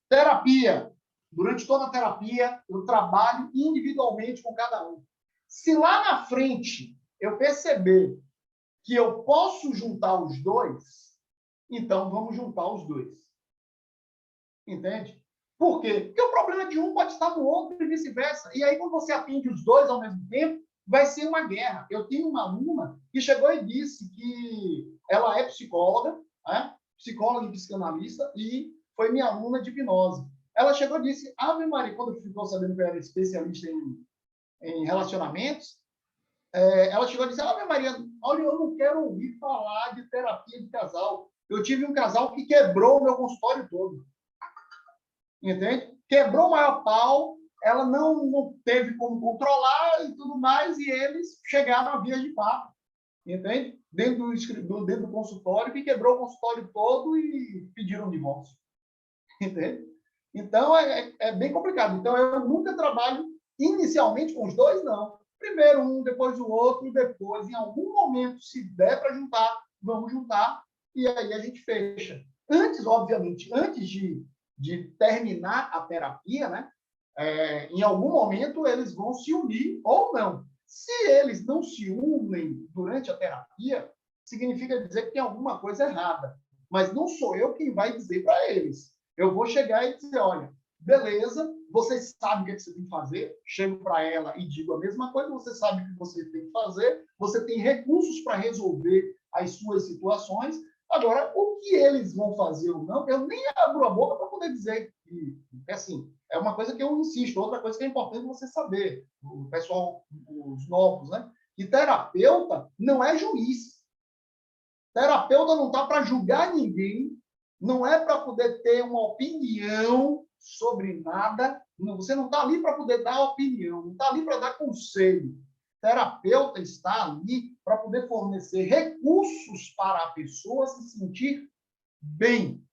Terapia. Durante toda a terapia, eu trabalho individualmente com cada um. Se lá na frente eu perceber que eu posso juntar os dois, então vamos juntar os dois. Entende? Por quê? Porque o problema de um pode estar no outro e vice-versa. E aí, quando você atende os dois ao mesmo tempo, vai ser uma guerra. Eu tenho uma aluna que chegou e disse que ela é psicóloga, né? Psicóloga e psicanalista, e foi minha aluna de hipnose. Ela chegou e disse, Ave Maria, quando ficou sabendo que eu era especialista em relacionamentos, ela chegou e disse, Ave Maria, olha, eu não quero ouvir falar de terapia de casal. Eu tive um casal que quebrou o meu consultório todo. Entende? Quebrou o maior pau, ela não teve como controlar e tudo mais, e eles chegaram a vias de fato, entende? Dentro do consultório, que quebrou o consultório todo e pediram um divórcio. Entende? Então, é bem complicado. Então, eu nunca trabalho inicialmente com os dois, não. Primeiro um, depois o outro, depois, em algum momento, se der para juntar, vamos juntar, e aí a gente fecha. Antes, obviamente, antes de terminar a terapia, né? Em algum momento eles vão se unir ou não. Se eles não se unem durante a terapia, significa dizer que tem alguma coisa errada. Mas não sou eu quem vai dizer para eles. Eu vou chegar e dizer, olha, beleza, vocês sabem o que você tem que fazer, chego para ela e digo a mesma coisa, você sabe o que você tem que fazer, você tem recursos para resolver as suas situações. Agora, o que eles vão fazer ou não, eu nem abro a boca para poder dizer que, assim, é uma coisa que eu insisto, outra coisa que é importante você saber, o pessoal, os novos, né? Que terapeuta não é juiz. Terapeuta não está para julgar ninguém, não é para poder ter uma opinião sobre nada. Você não está ali para poder dar opinião, não está ali para dar conselho. Terapeuta está ali para poder fornecer recursos para a pessoa se sentir bem.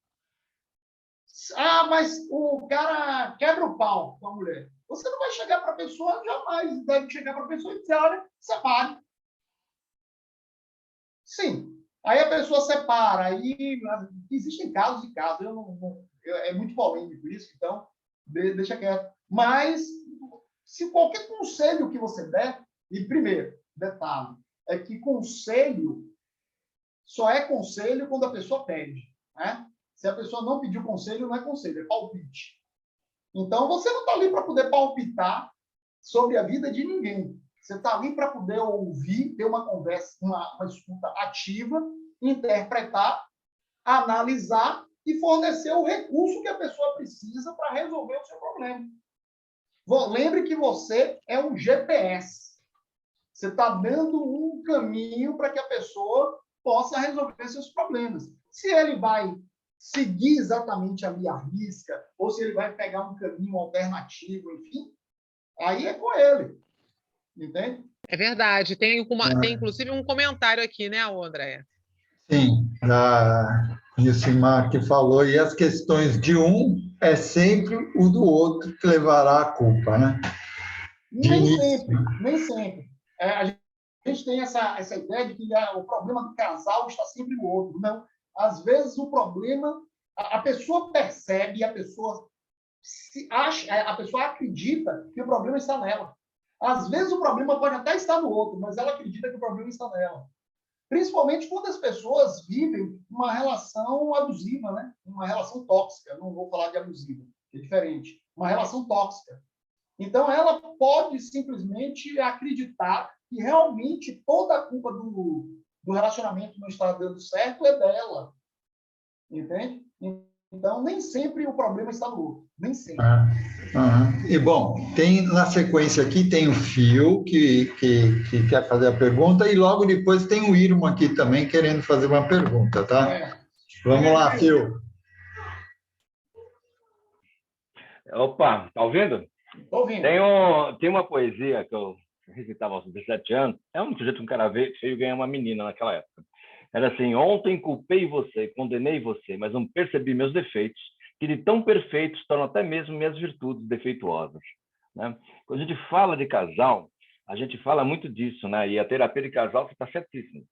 Ah, mas o cara quebra o pau com a mulher. Você não vai chegar para a pessoa, jamais deve chegar para a pessoa e dizer, olha, separe. Sim. Aí a pessoa separa, aí existem casos e casos, é muito polêmico isso, então deixa quieto. Mas, se qualquer conselho que você der, e primeiro, detalhe, é que conselho só é conselho quando a pessoa pede. Né? Se a pessoa não pediu conselho, não é conselho, é palpite. Então, você não está ali para poder palpitar sobre a vida de ninguém. Você está ali para poder ouvir, ter uma conversa, uma escuta ativa, interpretar, analisar e fornecer o recurso que a pessoa precisa para resolver o seu problema. Lembre que você é um GPS. Você está dando um caminho para que a pessoa possa resolver seus problemas. Se ele vai seguir exatamente ali a risca, ou se ele vai pegar um caminho alternativo, enfim, aí é com ele. Entende? É verdade. Tem inclusive um comentário aqui, né, Andréia? Sim, a Nilcimar que falou, e as questões de um é sempre o do outro que levará a culpa, né? Nem sempre, nem sempre. A gente tem essa ideia de que o problema do casal está sempre no outro. Não. Às vezes o problema, a pessoa percebe, a pessoa acredita que o problema está nela. Às vezes o problema pode até estar no outro, mas ela acredita que o problema está nela. Principalmente quando as pessoas vivem uma relação abusiva, né? Uma relação tóxica. Não vou falar de abusiva, é diferente. Uma relação tóxica. Então, ela pode simplesmente acreditar que realmente toda a culpa do relacionamento não estar dando certo é dela. Entende? Então, nem sempre o problema está no outro. Nem sempre. E, bom, tem na sequência aqui, tem o Fio, que quer fazer a pergunta, e logo depois tem o Irma aqui também, querendo fazer uma pergunta, tá? Vamos lá, Fio. Opa, tá ouvindo? Estou ouvindo. Tem uma poesia que eu recitava aos 17 anos. É um jeito que um cara veio ganhar uma menina naquela época. Era assim: ontem culpei você, condenei você, mas não percebi meus defeitos, que de tão perfeitos tornam até mesmo minhas virtudes defeituosas. Né? Quando a gente fala de casal, a gente fala muito disso, né? E a terapia de casal, você está certíssimo.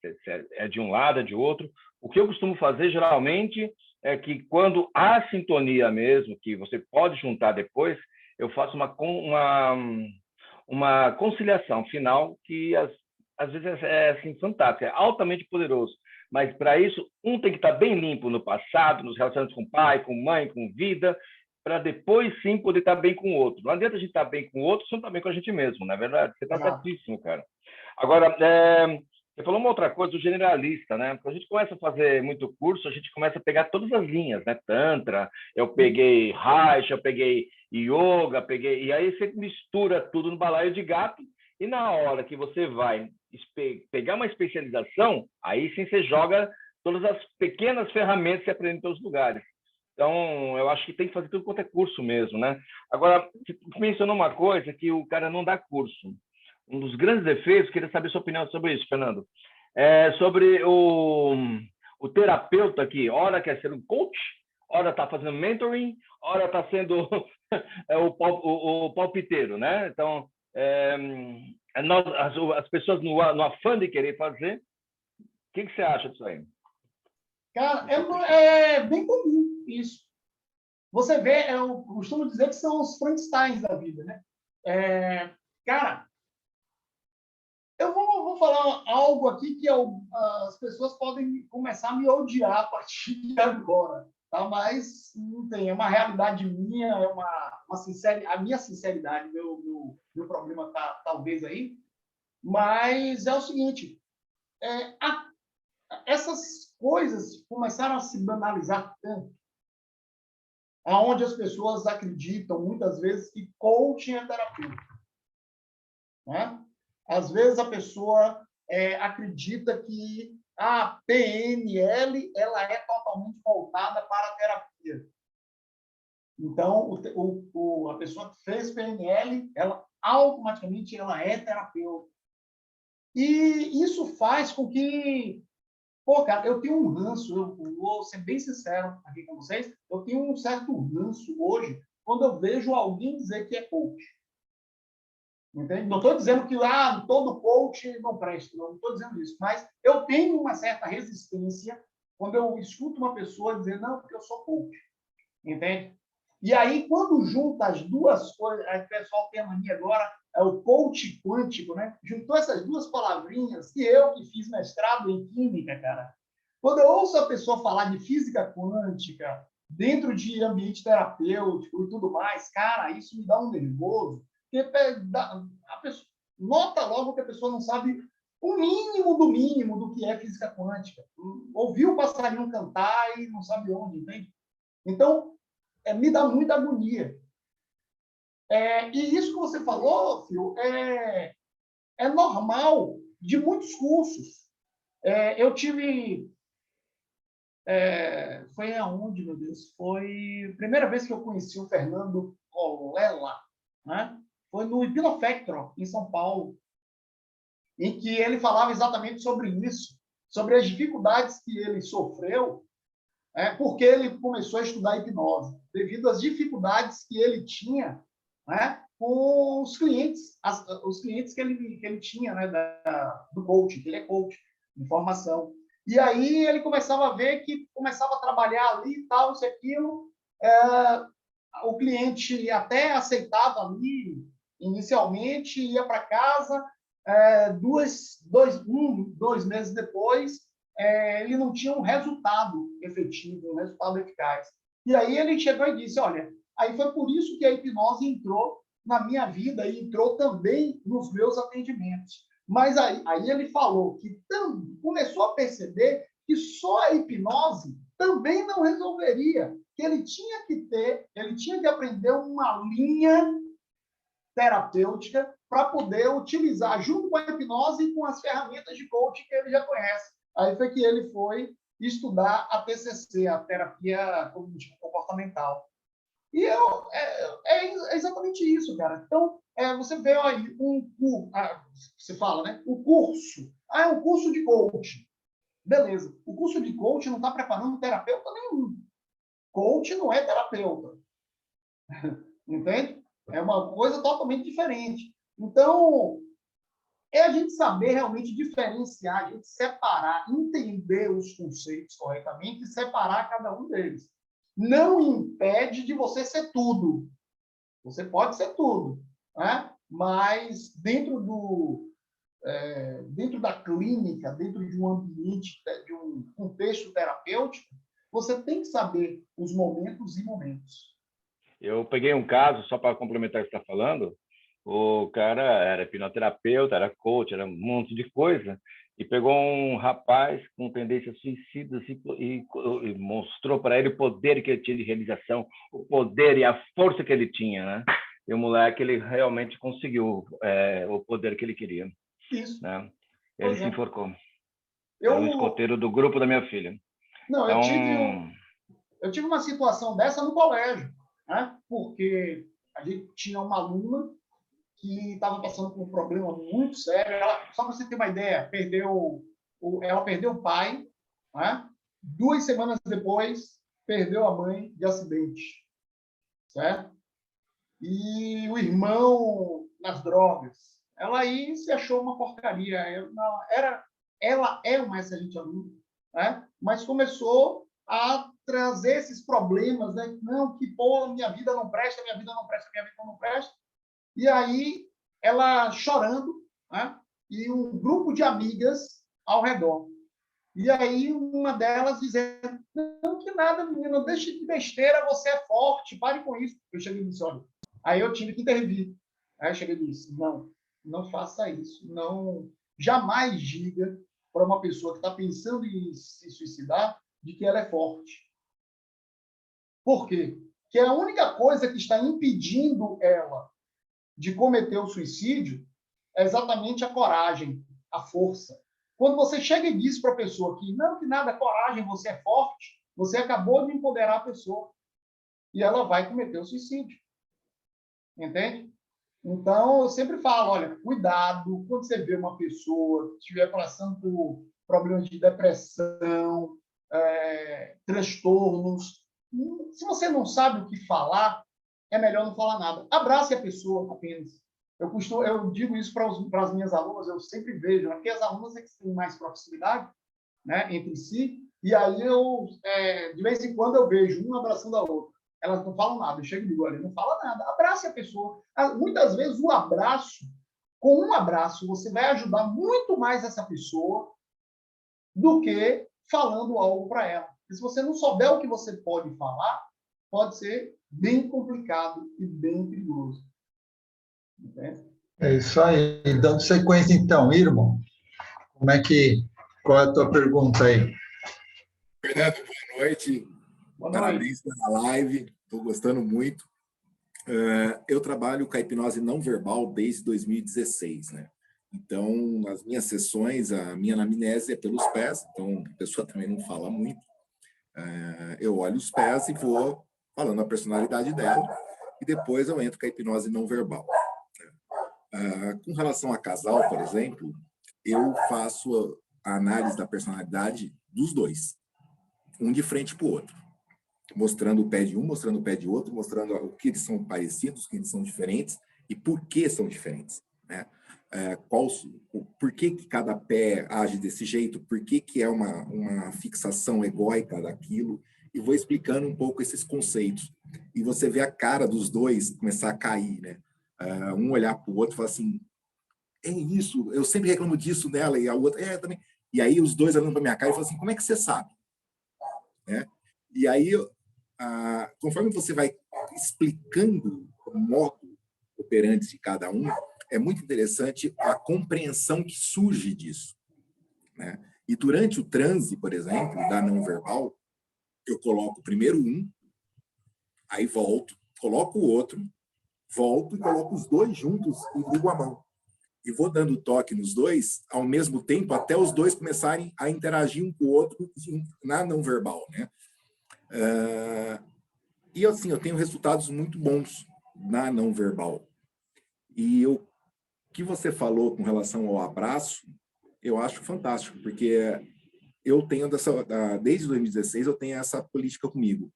É de um lado, é de outro. O que eu costumo fazer, geralmente, é que quando há sintonia mesmo, que você pode juntar depois, eu faço uma conciliação final que, às vezes, é assim, fantástica, é altamente poderoso. Mas, para isso, um tem que estar bem limpo no passado, nos relacionamentos com pai, com mãe, com vida, para depois, sim, poder estar bem com o outro. Não adianta a gente estar bem com o outro se não estar bem com a gente mesmo, não é verdade? Você está certíssimo, cara. Agora, você falou uma outra coisa, o generalista, né? Quando a gente começa a fazer muito curso, a gente começa a pegar todas as linhas, né? Tantra, eu peguei Raja, eu peguei Yoga, e aí você mistura tudo no balaio de gato, e na hora que você vai pegar uma especialização, aí sim você joga todas as pequenas ferramentas que você aprende em todos os lugares. Então, eu acho que tem que fazer tudo quanto é curso mesmo, né? Agora, você mencionou uma coisa que o cara não dá curso. Um dos grandes defeitos, queria saber sua opinião sobre isso, Fernando, é sobre o terapeuta que ora quer ser um coach, ora está fazendo mentoring, ora está sendo o palpiteiro, né? Então, as pessoas no afã de querer fazer, o que você acha disso aí? Cara, é bem comum isso. Você vê, eu costumo dizer que são os Frankensteins da vida, né? Cara, eu vou falar algo aqui que as pessoas podem começar a me odiar a partir de agora, tá? Mas não tem, é uma realidade minha, é a minha sinceridade, meu problema tá talvez aí. Mas é o seguinte, essas coisas começaram a se banalizar tanto, aonde as pessoas acreditam muitas vezes que coaching é terapeuta, né? Às vezes a pessoa acredita que a PNL ela é totalmente voltada para a terapia. Então, a pessoa que fez PNL, ela automaticamente ela é terapeuta. E isso faz com que, pô, cara, eu tenho um ranço, eu vou ser bem sincero aqui com vocês, eu tenho um certo ranço hoje quando eu vejo alguém dizer que é coach. Entende? Não estou dizendo que todo coach não presta, não estou dizendo isso, mas eu tenho uma certa resistência quando eu escuto uma pessoa dizer, não, porque eu sou coach. Entende? E aí, quando junta as duas coisas, o pessoal tem a mania agora, é o coach quântico, né? Juntou essas duas palavrinhas, que eu que fiz mestrado em química, cara. Quando eu ouço a pessoa falar de física quântica, dentro de ambiente terapêutico e tudo mais, cara, isso me dá um nervoso, porque a pessoa, nota logo que a pessoa não sabe o mínimo do que é física quântica. Ouviu o passarinho cantar e não sabe onde, entende? Então, me dá muita agonia. E isso que você falou, Phil, é normal de muitos cursos. Eu tive... foi aonde, meu Deus? Foi a primeira vez que eu conheci o Fernando Colella, né? Foi no Hipnofactor, em São Paulo, em que ele falava exatamente sobre isso, sobre as dificuldades que ele sofreu, porque ele começou a estudar hipnose, devido às dificuldades que ele tinha, né, com os clientes, os clientes que ele tinha, né, do coaching, que ele é coach de formação. E aí ele começava a ver que começava a trabalhar ali e tal, isso e aquilo, o cliente até aceitava ali, inicialmente, ia para casa, 2 meses depois, ele não tinha um resultado efetivo, um resultado eficaz. E aí ele chegou e disse, olha, aí foi por isso que a hipnose entrou na minha vida e entrou também nos meus atendimentos. Mas aí ele falou que começou a perceber que só a hipnose também não resolveria, que ele tinha que aprender uma linha terapêutica para poder utilizar junto com a hipnose e com as ferramentas de coaching que ele já conhece. Aí foi que ele foi estudar a TCC, a terapia cognitivo-comportamental. E é exatamente isso, cara. Então, você vê aí você fala, né? O curso. É um curso de coaching. Beleza. O curso de coaching não está preparando terapeuta nenhum. Coach não é terapeuta. Entende? É uma coisa totalmente diferente. Então, a gente saber realmente diferenciar, a gente separar, entender os conceitos corretamente e separar cada um deles. Não impede de você ser tudo. Você pode ser tudo, né? Mas dentro da clínica, dentro de um ambiente, de um contexto terapêutico, você tem que saber os momentos e momentos. Eu peguei um caso, só para complementar o que você está falando, o cara era hipnoterapeuta, era coach, era um monte de coisa, e pegou um rapaz com tendências suicidas e mostrou para ele o poder que ele tinha de realização, o poder e a força que ele tinha, né? E o moleque, ele realmente conseguiu o poder que ele queria. Isso. Né? Ele se enforcou. Era um escoteiro do grupo da minha filha. Não, então... eu tive uma situação dessa no colégio, né? Porque a gente tinha uma aluna que estava passando por um problema muito sério. Só para você ter uma ideia, ela perdeu o pai, né? 2 semanas depois, perdeu a mãe de acidente, certo? E o irmão nas drogas. Ela aí se achou uma porcaria. Ela é uma excelente aluna, né? Mas começou a trazer esses problemas, né? Não, que pô, minha vida não presta, minha vida não presta, minha vida não presta. E aí ela chorando, né? E um grupo de amigas ao redor. E aí uma delas dizendo, não, que nada, menina, deixe de besteira, você é forte, pare com isso. Eu cheguei e disse, olha, aí eu tive que intervir. Aí eu cheguei e disse, não faça isso, não, jamais diga para uma pessoa que está pensando em se suicidar de que ela é forte. Por quê? Porque a única coisa que está impedindo ela de cometer o suicídio é exatamente a coragem, a força. Quando você chega e diz para a pessoa que não, que nada, coragem, você é forte, você acabou de empoderar a pessoa. E ela vai cometer o suicídio. Entende? Então, eu sempre falo, olha, cuidado quando você vê uma pessoa que estiver passando por problemas de depressão, transtornos. Se você não sabe o que falar, é melhor não falar nada. Abrace a pessoa apenas. Eu digo isso para as minhas alunas, eu sempre vejo, né? Porque as alunas é que têm mais proximidade, né, entre si, e aí de vez em quando eu vejo uma abraçando a outra. Elas não falam nada, eu chego e digo, olha, não fala nada, abrace a pessoa. Muitas vezes com um abraço, você vai ajudar muito mais essa pessoa do que falando algo para ela. Porque se você não souber o que você pode falar, pode ser bem complicado e bem perigoso. Entende? É isso aí. Dando sequência, então, irmão, qual é a tua pergunta aí? Fernando, boa noite. Parabéns pela live, estou gostando muito. Eu trabalho com a hipnose não verbal desde 2016, né? Então, nas minhas sessões, a minha anamnese é pelos pés, então a pessoa também não fala muito. Eu olho os pés e vou falando a personalidade dela, e depois eu entro com a hipnose não verbal. Com relação a casal, por exemplo, eu faço a análise da personalidade dos dois, um de frente para o outro, mostrando o pé de um, mostrando o pé de outro, mostrando o que eles são parecidos, o que eles são diferentes e por que são diferentes, né? Por que cada pé age desse jeito, por que é uma fixação egóica daquilo, e vou explicando um pouco esses conceitos. E você vê a cara dos dois começar a cair, né? Um olhar para o outro e falar assim, é isso, eu sempre reclamo disso nela, e a outra, também. E aí os dois olhando para minha cara e falam assim, como é que você sabe? Né? E aí, conforme você vai explicando o modo operante de cada um, é muito interessante a compreensão que surge disso, né? E durante o transe, por exemplo, da não verbal, eu coloco primeiro um, aí volto, coloco o outro, volto e coloco os dois juntos e ligo a mão. E vou dando toque nos dois ao mesmo tempo, até os dois começarem a interagir um com o outro na não verbal, né? E assim, eu tenho resultados muito bons na não verbal. E o que você falou com relação ao abraço, eu acho fantástico, porque eu tenho desde 2016 eu tenho essa política comigo,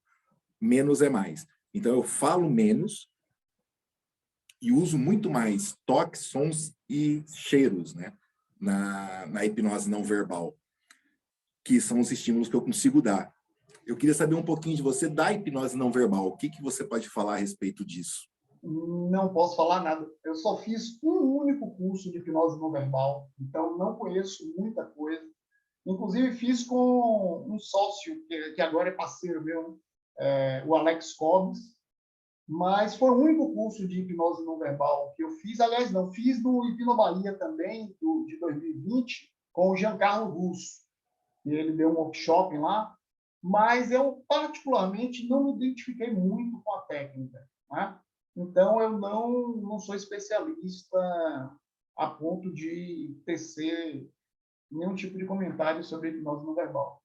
menos é mais. Então eu falo menos e uso muito mais toques, sons e cheiros, né, na hipnose não verbal, que são os estímulos que eu consigo dar. Eu queria saber um pouquinho de você da hipnose não verbal. O que você pode falar a respeito disso? Não posso falar nada. Eu só fiz um único curso de hipnose não verbal, então não conheço muita coisa. Inclusive, fiz com um sócio, que agora é parceiro meu, o Alex Cobbs, mas foi o único curso de hipnose não verbal que eu fiz. Aliás, não, fiz no Hipnobahia também, de 2020, com o Giancarlo Russo. Ele deu um workshop lá, mas eu, particularmente, não me identifiquei muito com a técnica, né? Então, eu não sou especialista a ponto de tecer nenhum tipo de comentário sobre hipnose não verbal.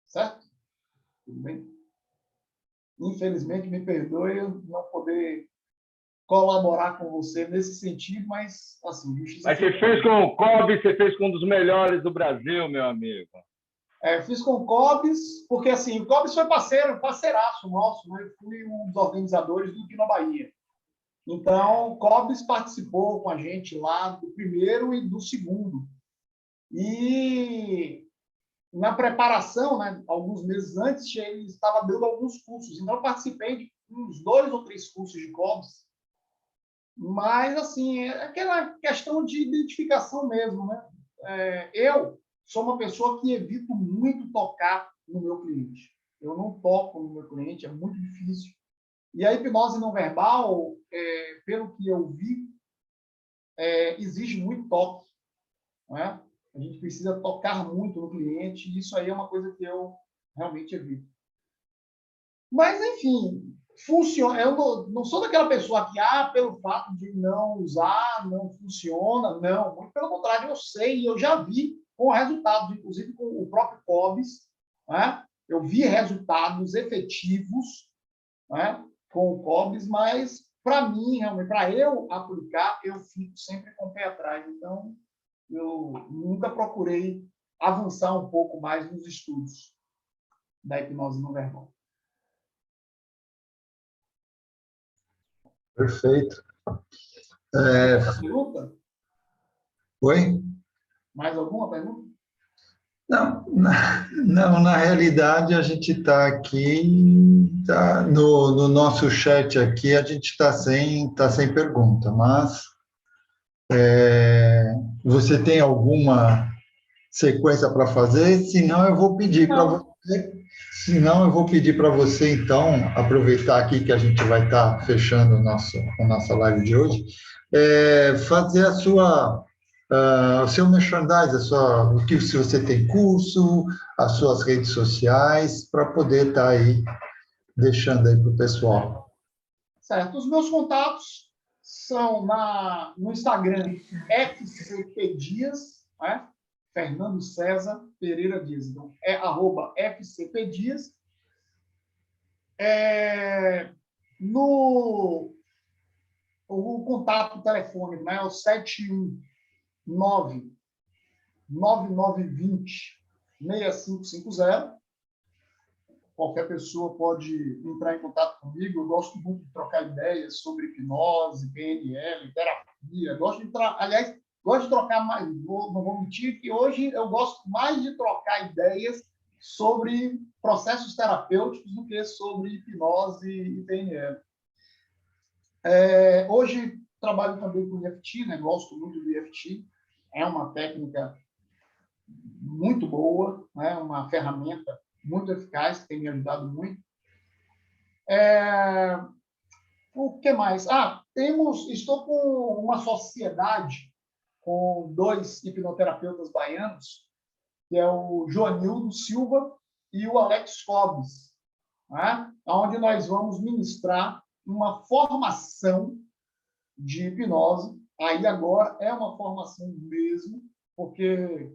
Certo? Tudo bem? Infelizmente, me perdoe eu não poder colaborar com você nesse sentido, mas, assim... Mas você fez com o Cobb, você fez com um dos melhores do Brasil, meu amigo. Fiz com o Cobbs, porque, assim, o Cobbs foi parceiraço nosso, né? Eu fui um dos organizadores do Hipnobahia. Então, o Cobbs participou com a gente lá do primeiro e do segundo. E na preparação, né, alguns meses antes, ele estava dando alguns cursos. Então, eu participei de uns 2 ou 3 cursos de COBS. Mas, assim, é aquela questão de identificação mesmo, né? Eu sou uma pessoa que evito muito tocar no meu cliente. Eu não toco no meu cliente, é muito difícil. E a hipnose não verbal, pelo que eu vi, exige muito toque, né? A gente precisa tocar muito no cliente, e isso aí é uma coisa que eu realmente evito. Mas, enfim, funciona. Eu não sou daquela pessoa que, pelo fato de não usar, não funciona. Não, muito pelo contrário, eu sei, e eu já vi com resultados, inclusive com o próprio COBS, né? Eu vi resultados efetivos, né, com o COBS, mas, para mim, realmente, para eu aplicar, eu fico sempre com o pé atrás. Então, eu nunca procurei avançar um pouco mais nos estudos da hipnose não verbal. Perfeito. Pergunta? Oi? Mais alguma pergunta? Não, na realidade, a gente está aqui, no nosso chat aqui, a gente está sem pergunta, mas você tem alguma sequência para fazer? Senão eu vou pedir para você. Senão eu vou pedir para você, então, aproveitar aqui que a gente vai estar fechando a nossa live de hoje, fazer o seu merchandise, se você tem curso, as suas redes sociais, para poder estar aí deixando aí para o pessoal. Certo. Os meus contatos são no Instagram, FCP Dias, né? Fernando César Pereira Dias. Então, @FCP Dias. O contato telefônico, né? É o 719-9920-6550. Qualquer pessoa pode entrar em contato comigo. Eu gosto muito de trocar ideias sobre hipnose, PNL, terapia. Aliás, gosto de trocar mais. Não vou mentir que hoje eu gosto mais de trocar ideias sobre processos terapêuticos do que sobre hipnose e PNL. Hoje trabalho também com EFT, né? Gosto muito do EFT. É uma técnica muito boa, né? Uma ferramenta muito eficaz, que tem me ajudado muito. O que mais? Estou com uma sociedade com 2 hipnoterapeutas baianos, que é o Joanildo Silva e o Alex Cobbs, né? Onde nós vamos ministrar uma formação de hipnose. Aí agora é uma formação mesmo, porque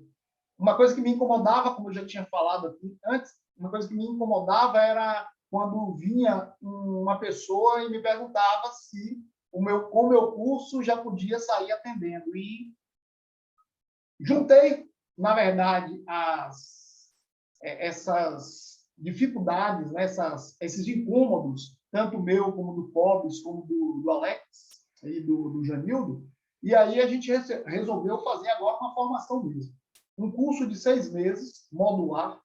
uma coisa que me incomodava, como eu já tinha falado aqui antes, uma coisa que me incomodava era quando vinha uma pessoa e me perguntava se com o meu curso já podia sair atendendo. E juntei, na verdade, essas dificuldades, né, esses incômodos, tanto meu como do Cobes, como do Alex e do Janildo, e aí a gente resolveu fazer agora uma formação mesmo. Um curso de 6 meses, modular,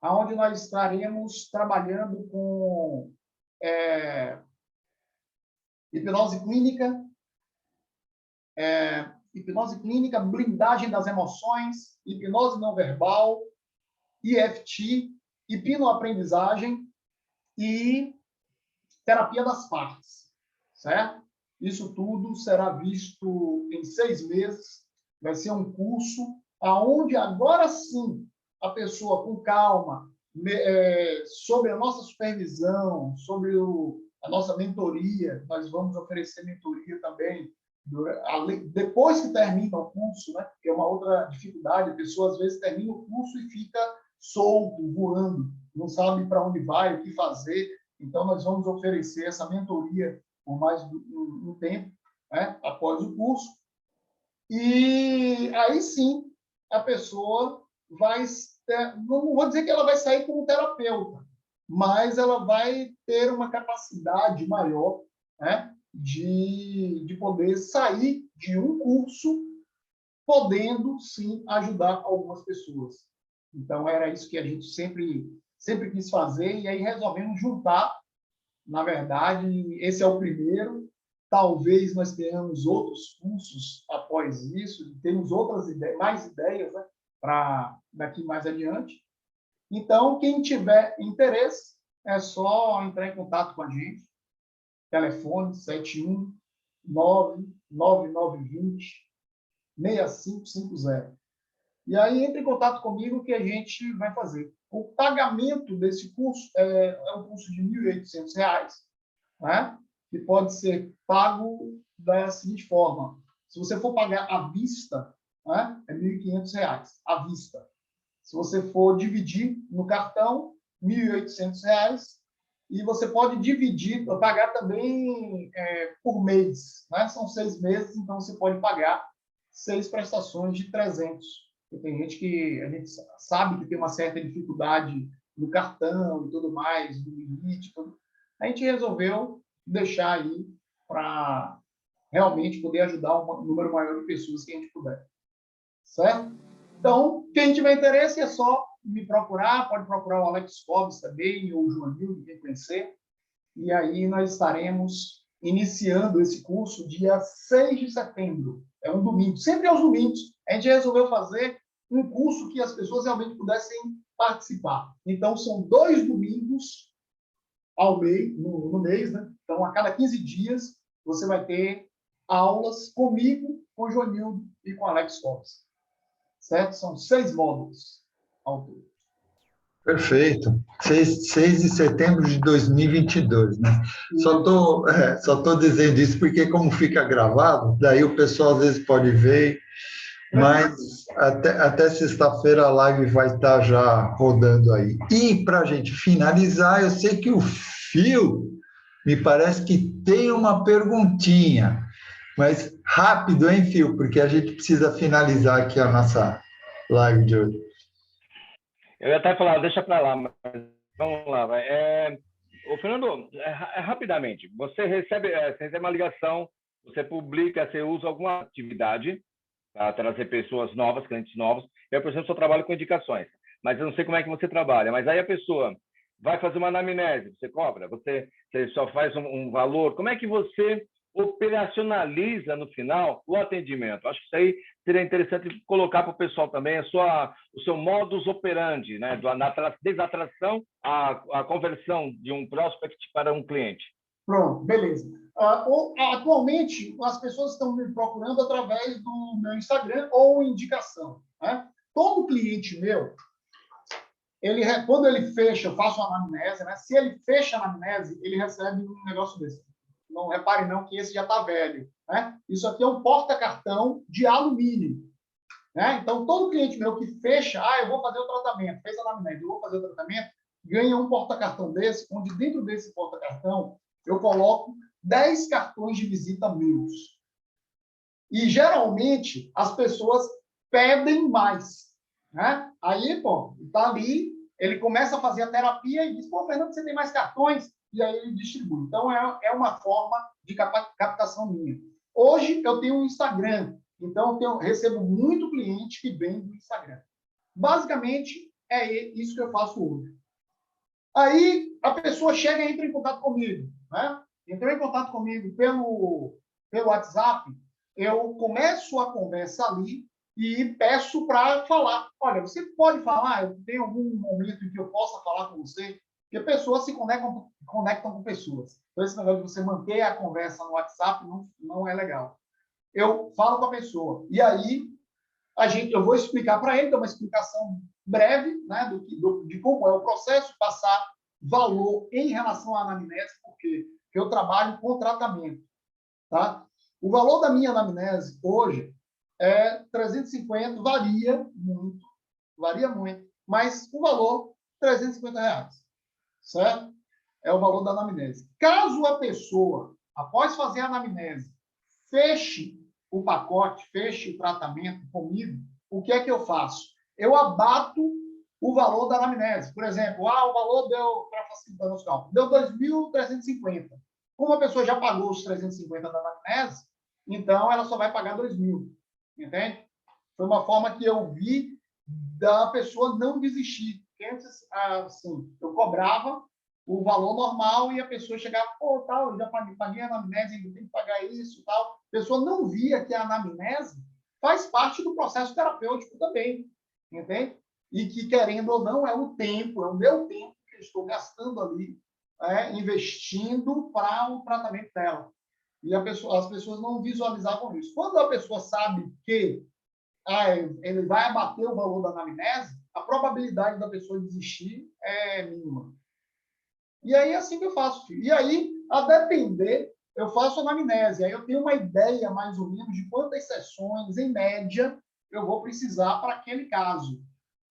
onde nós estaremos trabalhando com hipnose clínica, blindagem das emoções, hipnose não verbal, EFT, hipnoaprendizagem e terapia das partes, certo? Isso tudo será visto em 6 meses, vai ser um curso aonde agora sim a pessoa com calma, sobre a nossa supervisão, sobre a nossa mentoria, nós vamos oferecer mentoria também, depois que termina o curso, né? Que é uma outra dificuldade, a pessoa às vezes termina o curso e fica solto, voando, não sabe para onde vai, o que fazer. Então, nós vamos oferecer essa mentoria por mais um tempo, né? Após o curso. E aí sim, a pessoa vai, não vou dizer que ela vai sair como terapeuta, mas ela vai ter uma capacidade maior, né, de poder sair de um curso podendo, sim, ajudar algumas pessoas. Então, era isso que a gente sempre quis fazer, e aí resolvemos juntar. Na verdade, esse é o primeiro. Talvez nós tenhamos outros cursos após isso, temos outras ideias, mais ideias, né, para daqui mais adiante. Então, quem tiver interesse, é só entrar em contato com a gente. Telefone 7199920-6550. E aí, entre em contato comigo que a gente vai fazer. O pagamento desse curso é um curso de R$ 1.800, né? Que pode ser pago da seguinte forma. Se você for pagar à vista, né, é R$ 1.500 à vista. Se você for dividir no cartão, R$ 1.800, e você pode dividir, pagar também por mês, né? São 6 meses, então você pode pagar 6 prestações de 300. Tem gente que a gente sabe que tem uma certa dificuldade no cartão e tudo mais, no limite, tudo. A gente resolveu deixar aí para realmente poder ajudar um número maior de pessoas que a gente puder. Certo? Então, quem tiver interesse é só me procurar, pode procurar o Alex Cobbs também, ou o Joanil, quem conhecer, e aí nós estaremos iniciando esse curso dia 6 de setembro. É um domingo, sempre aos domingos. A gente resolveu fazer um curso que as pessoas realmente pudessem participar. Então, são 2 domingos ao mês, no mês, né? Então, a cada 15 dias, você vai ter aulas comigo, com o Joanildo e com o Alex Cobbs. Certo? São 6 módulos ao todo. Perfeito. 6 de setembro de 2022, né? Só tô dizendo isso porque, como fica gravado, daí o pessoal às vezes pode ver, mas até sexta-feira a live vai estar já rodando aí. E, para a gente finalizar, eu sei que o Fio me parece que tem uma perguntinha, mas rápido, hein, Fio? Porque a gente precisa finalizar aqui a nossa live de hoje. Eu ia até falar, deixa para lá, mas vamos lá. Ô, Fernando, rapidamente, você recebe uma ligação, você publica, você usa alguma atividade para trazer pessoas novas, clientes novos. Eu, por exemplo, só trabalho com indicações, mas eu não sei como é que você trabalha. Mas aí a pessoa vai fazer uma anamnese, você cobra? Você só faz um valor? Como é que você operacionaliza no final o atendimento? Acho que isso aí seria interessante colocar para o pessoal também o seu modus operandi, né? Desde a atração à conversão de um prospect para um cliente. Pronto, beleza. Atualmente, as pessoas estão me procurando através do meu Instagram ou indicação, né? Todo cliente meu, quando ele fecha, eu faço uma anamnese, né? Se ele fecha a anamnese, ele recebe um negócio desse. Não repare não que esse já está velho, né? Isso aqui é um porta-cartão de alumínio, né? Então, todo cliente meu que fecha, eu vou fazer o tratamento, fez a anamnese, eu vou fazer o tratamento, ganha um porta-cartão desse, onde dentro desse porta-cartão eu coloco 10 cartões de visita meus. E, geralmente, as pessoas pedem mais, né? Aí, tá ali, ele começa a fazer a terapia e diz, Fernando, você tem mais cartões? E aí ele distribui. Então, é uma forma de captação minha. Hoje, eu tenho um Instagram. Então, eu recebo muito cliente que vem do Instagram. Basicamente, é isso que eu faço hoje. Aí, a pessoa chega e entra em contato comigo, né? Entrou em contato comigo pelo WhatsApp, eu começo a conversa ali e peço para falar. Olha, você pode falar? Tem algum momento em que eu possa falar com você? Porque pessoas se conectam com pessoas. Então, esse negócio de você manter a conversa no WhatsApp não é legal. Eu falo com a pessoa. E aí, eu vou explicar para ele, dar uma explicação breve, né, de como é o processo, passar valor em relação à anamnese, porque eu trabalho com tratamento. Tá? O valor da minha anamnese hoje é 350, varia muito, mas o valor R$350, certo? É o valor da anamnese. Caso a pessoa, após fazer a anamnese, feche o pacote, feche o tratamento comigo, o que é que eu faço? Eu abato o valor da anamnese. Por exemplo, o valor deu, para facilitar os cálculos, deu 2.350. Como a pessoa já pagou os 350 da anamnese, então ela só vai pagar 2.000. Entende? Foi uma forma que eu vi da pessoa não desistir. Porque antes, assim, eu cobrava o valor normal e a pessoa chegava, pô, tal, eu já paguei a anamnese, ainda tem que pagar isso, tal. A pessoa não via que a anamnese faz parte do processo terapêutico também, entende? E que, querendo ou não, é o meu tempo que eu estou gastando ali, investindo para o tratamento dela. E as pessoas não visualizavam isso. Quando a pessoa sabe que ele vai abater o valor da anamnese, a probabilidade da pessoa desistir é mínima. E aí é assim que eu faço, filho. E aí, a depender, eu faço anamnese. Aí eu tenho uma ideia, mais ou menos, de quantas sessões, em média, eu vou precisar para aquele caso,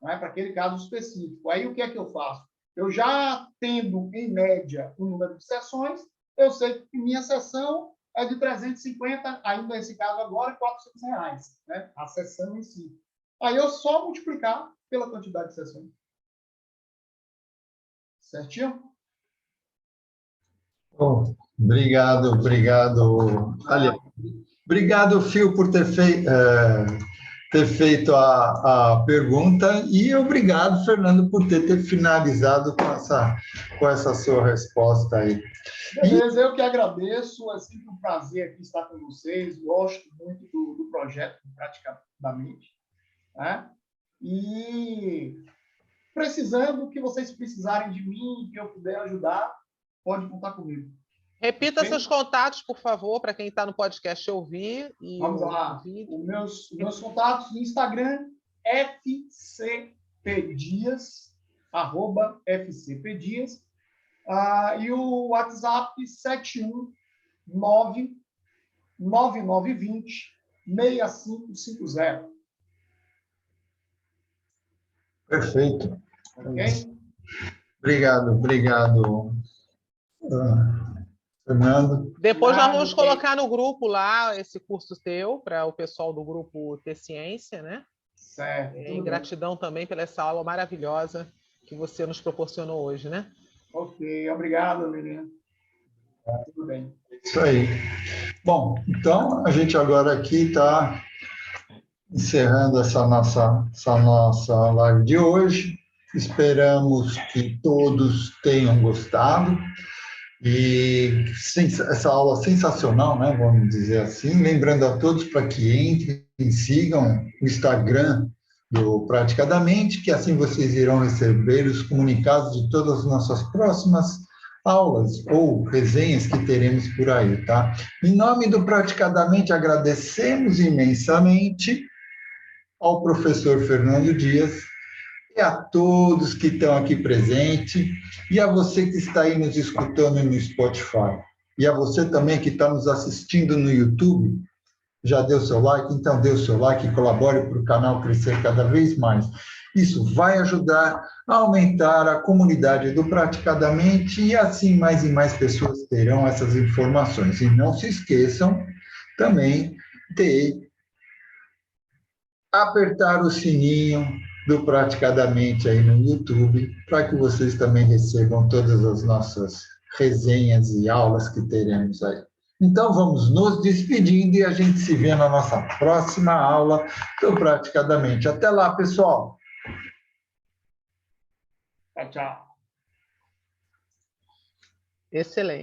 né? Para aquele caso específico. Aí o que é que eu faço? Eu já tendo, em média, um número de sessões, eu sei que minha sessão é de 350, ainda nesse caso agora, R$400, né? A sessão em si. Aí eu só multiplicar pela quantidade de sessões. Certinho? Oh, obrigado. Aliás, obrigado, Phil, por ter feito a pergunta e obrigado, Fernando, por ter finalizado com essa sua resposta aí. Beleza, eu que agradeço, é sempre um prazer aqui estar com vocês, gosto muito do projeto Praticadamente, né? E precisando, que vocês precisarem de mim, que eu puder ajudar, pode contar comigo. Repita seus contatos, por favor, para quem está no podcast ouvir. Vamos lá. Os meus contatos no Instagram, fcpdias, @fcpdias. E o WhatsApp 7199920-6550. Perfeito. Ok? Obrigado, Fernando. Depois nós vamos colocar no grupo lá esse curso teu, para o pessoal do grupo Ter Ciência, né? Certo. E gratidão também pela essa aula maravilhosa que você nos proporcionou hoje, né? Ok, obrigado, menina. Tudo bem. Isso aí. Bom, então a gente agora aqui está encerrando essa nossa live de hoje. Esperamos que todos tenham gostado. E essa aula sensacional, né? Vamos dizer assim. Lembrando a todos para que entrem e sigam o Instagram do Praticadamente, que assim vocês irão receber os comunicados de todas as nossas próximas aulas ou resenhas que teremos por aí, tá? Em nome do Praticadamente, agradecemos imensamente ao professor Fernando Dias e a todos que estão aqui presentes, e a você que está aí nos escutando no Spotify, e a você também que está nos assistindo no YouTube. Já deu seu like? Então dê o seu like e colabore para o canal crescer cada vez mais. Isso vai ajudar a aumentar a comunidade do Praticadamente e assim mais e mais pessoas terão essas informações. E não se esqueçam também de apertar o sininho do Praticadamente aí no YouTube, para que vocês também recebam todas as nossas resenhas e aulas que teremos aí. Então, vamos nos despedindo e a gente se vê na nossa próxima aula do Praticadamente. Até lá, pessoal! Tchau, tchau. Excelente.